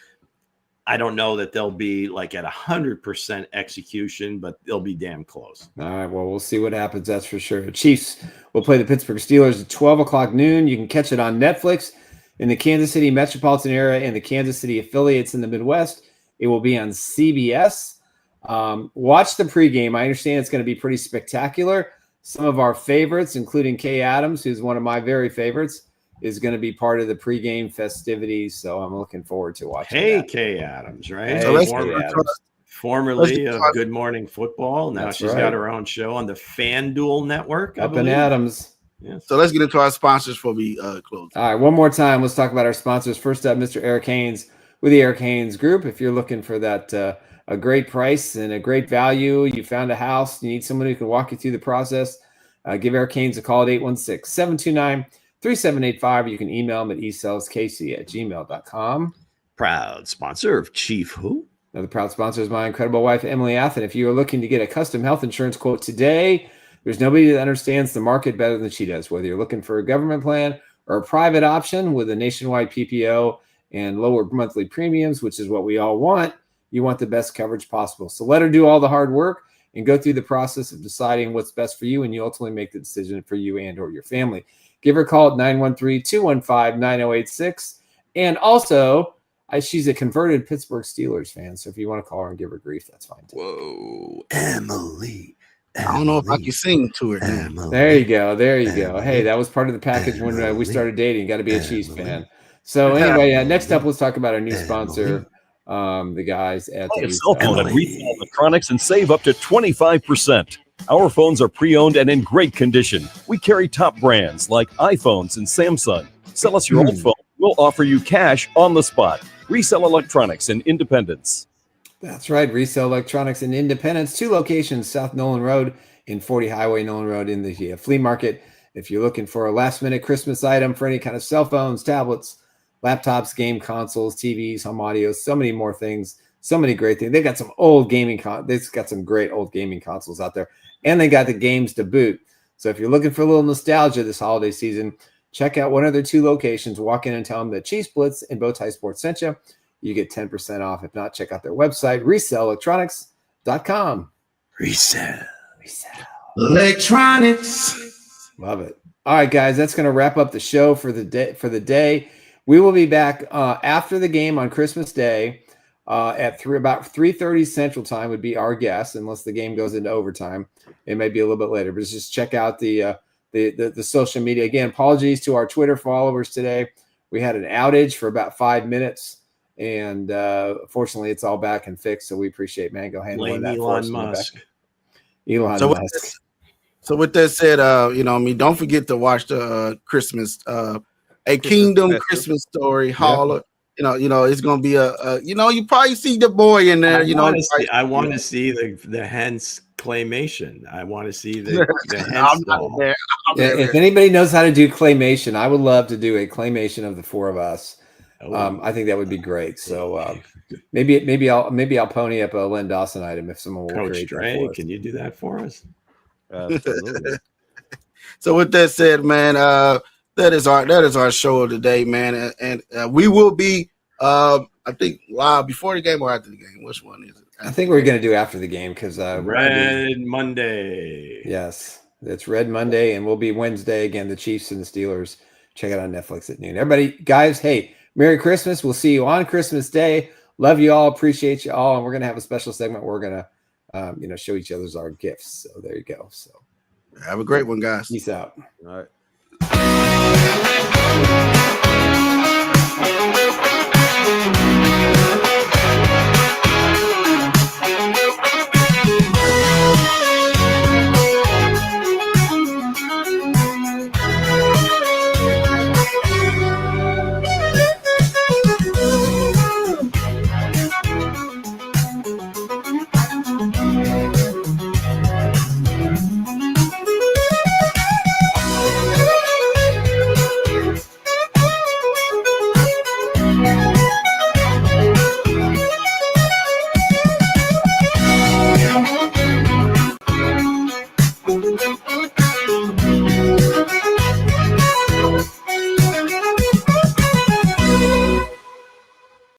I don't know that they'll be like at 100% execution, but they'll be damn close. All right. Well, we'll see what happens. That's for sure. The Chiefs will play the Pittsburgh Steelers at 12:00 noon. You can catch it on Netflix in the Kansas City metropolitan area and the Kansas City affiliates in the Midwest. It will be on CBS. Watch the pregame. I understand it's going to be pretty spectacular. Some of our favorites, including Kay Adams, who's one of my very favorites, is going to be part of the pregame festivities. So I'm looking forward to watching that. Kay Adams, right? Hey, So Kay Adams. Formerly of Good Morning Football. Now That's she's got her own show on the FanDuel network. Up in Adams. Yes. So let's get into our sponsors before we close. All right, one more time. Let's talk about our sponsors. First up, Mr. Eric Haynes with the Eric Haynes Group. If you're looking for that a great price and a great value, you found a house, you need someone who can walk you through the process, give Eric Haynes a call at 816-729-3785. You can email him at esaleskc@gmail.com. Proud sponsor of Chief Who? Another proud sponsor is my incredible wife, Emily Athan. If you are looking to get a custom health insurance quote today, there's nobody that understands the market better than she does. Whether you're looking for a government plan or a private option with a nationwide PPO and lower monthly premiums, which is what we all want, you want the best coverage possible. So let her do all the hard work and go through the process of deciding what's best for you, and you ultimately make the decision for you and or your family. Give her a call at 913-215-9086. And also, she's a converted Pittsburgh Steelers fan, so if you want to call her and give her grief, that's fine too. Whoa, Emily. I don't know if I can sing to her. There you go. Hey, that was part of the package when we started dating. Got to be a Chiefs fan. So anyway, next up, let's talk about our new sponsor, the guys at Buy a cell phone at Retail Electronics and save up to 25%. Our phones are pre-owned and in great condition. We carry top brands like iPhones and Samsung. Sell us your old phone. We'll offer you cash on the spot. Resell Electronics in Independence. That's right. Resell Electronics in Independence. 2 locations, South Nolan Road and 40 Highway Nolan Road in the flea market. If you're looking for a last-minute Christmas item for any kind of cell phones, tablets, laptops, game consoles, TVs, home audio, so many more things, so many great things. They've got some old gaming they've got some great old gaming consoles out there, and they got the games to boot. So if you're looking for a little nostalgia this holiday season, check out one of their 2 locations. Walk in and tell them that Chiefs Blitz and Bowtie Sports sent you. You get 10% off. If not, check out their website, resellelectronics.com. Resell Electronics. Love it. All right, guys, that's going to wrap up the show for the day. We will be back after the game on Christmas Day at about 3:30 Central Time would be our guess, unless the game goes into overtime. It may be a little bit later, but just check out the social media. Again, apologies to our Twitter followers today. We had an outage for about 5 minutes. And fortunately, it's all back and fixed. So we appreciate Mango handling that for us. Elon Musk. So with that said, don't forget to watch the Christmas, A Kingdom Christmas Story Holler. It's gonna be you probably see the boy in there. I want to see the Hense Claymation. I want to see the Hense. I'm not there. If anybody knows how to do Claymation, I would love to do a Claymation of the 4 of us. I think that would be great. So maybe I'll pony up a Len Dawson item if someone will Coach Dre, can you do that for us? Absolutely. So with that said, man, that is our show of the day, man, and we will be I think live before the game or after the game. Which one is it? I think we're going to do after the game because Red Monday. Yes, it's Red Monday, and we'll be Wednesday again. The Chiefs and the Steelers. Check it out on Netflix at noon. Everybody, guys, hey. Merry Christmas. We'll see you on Christmas Day. Love you all. Appreciate you all. And we're going to have a special segment. We're going to, show each other's our gifts. So there you go. So have a great one, guys. Peace out. All right.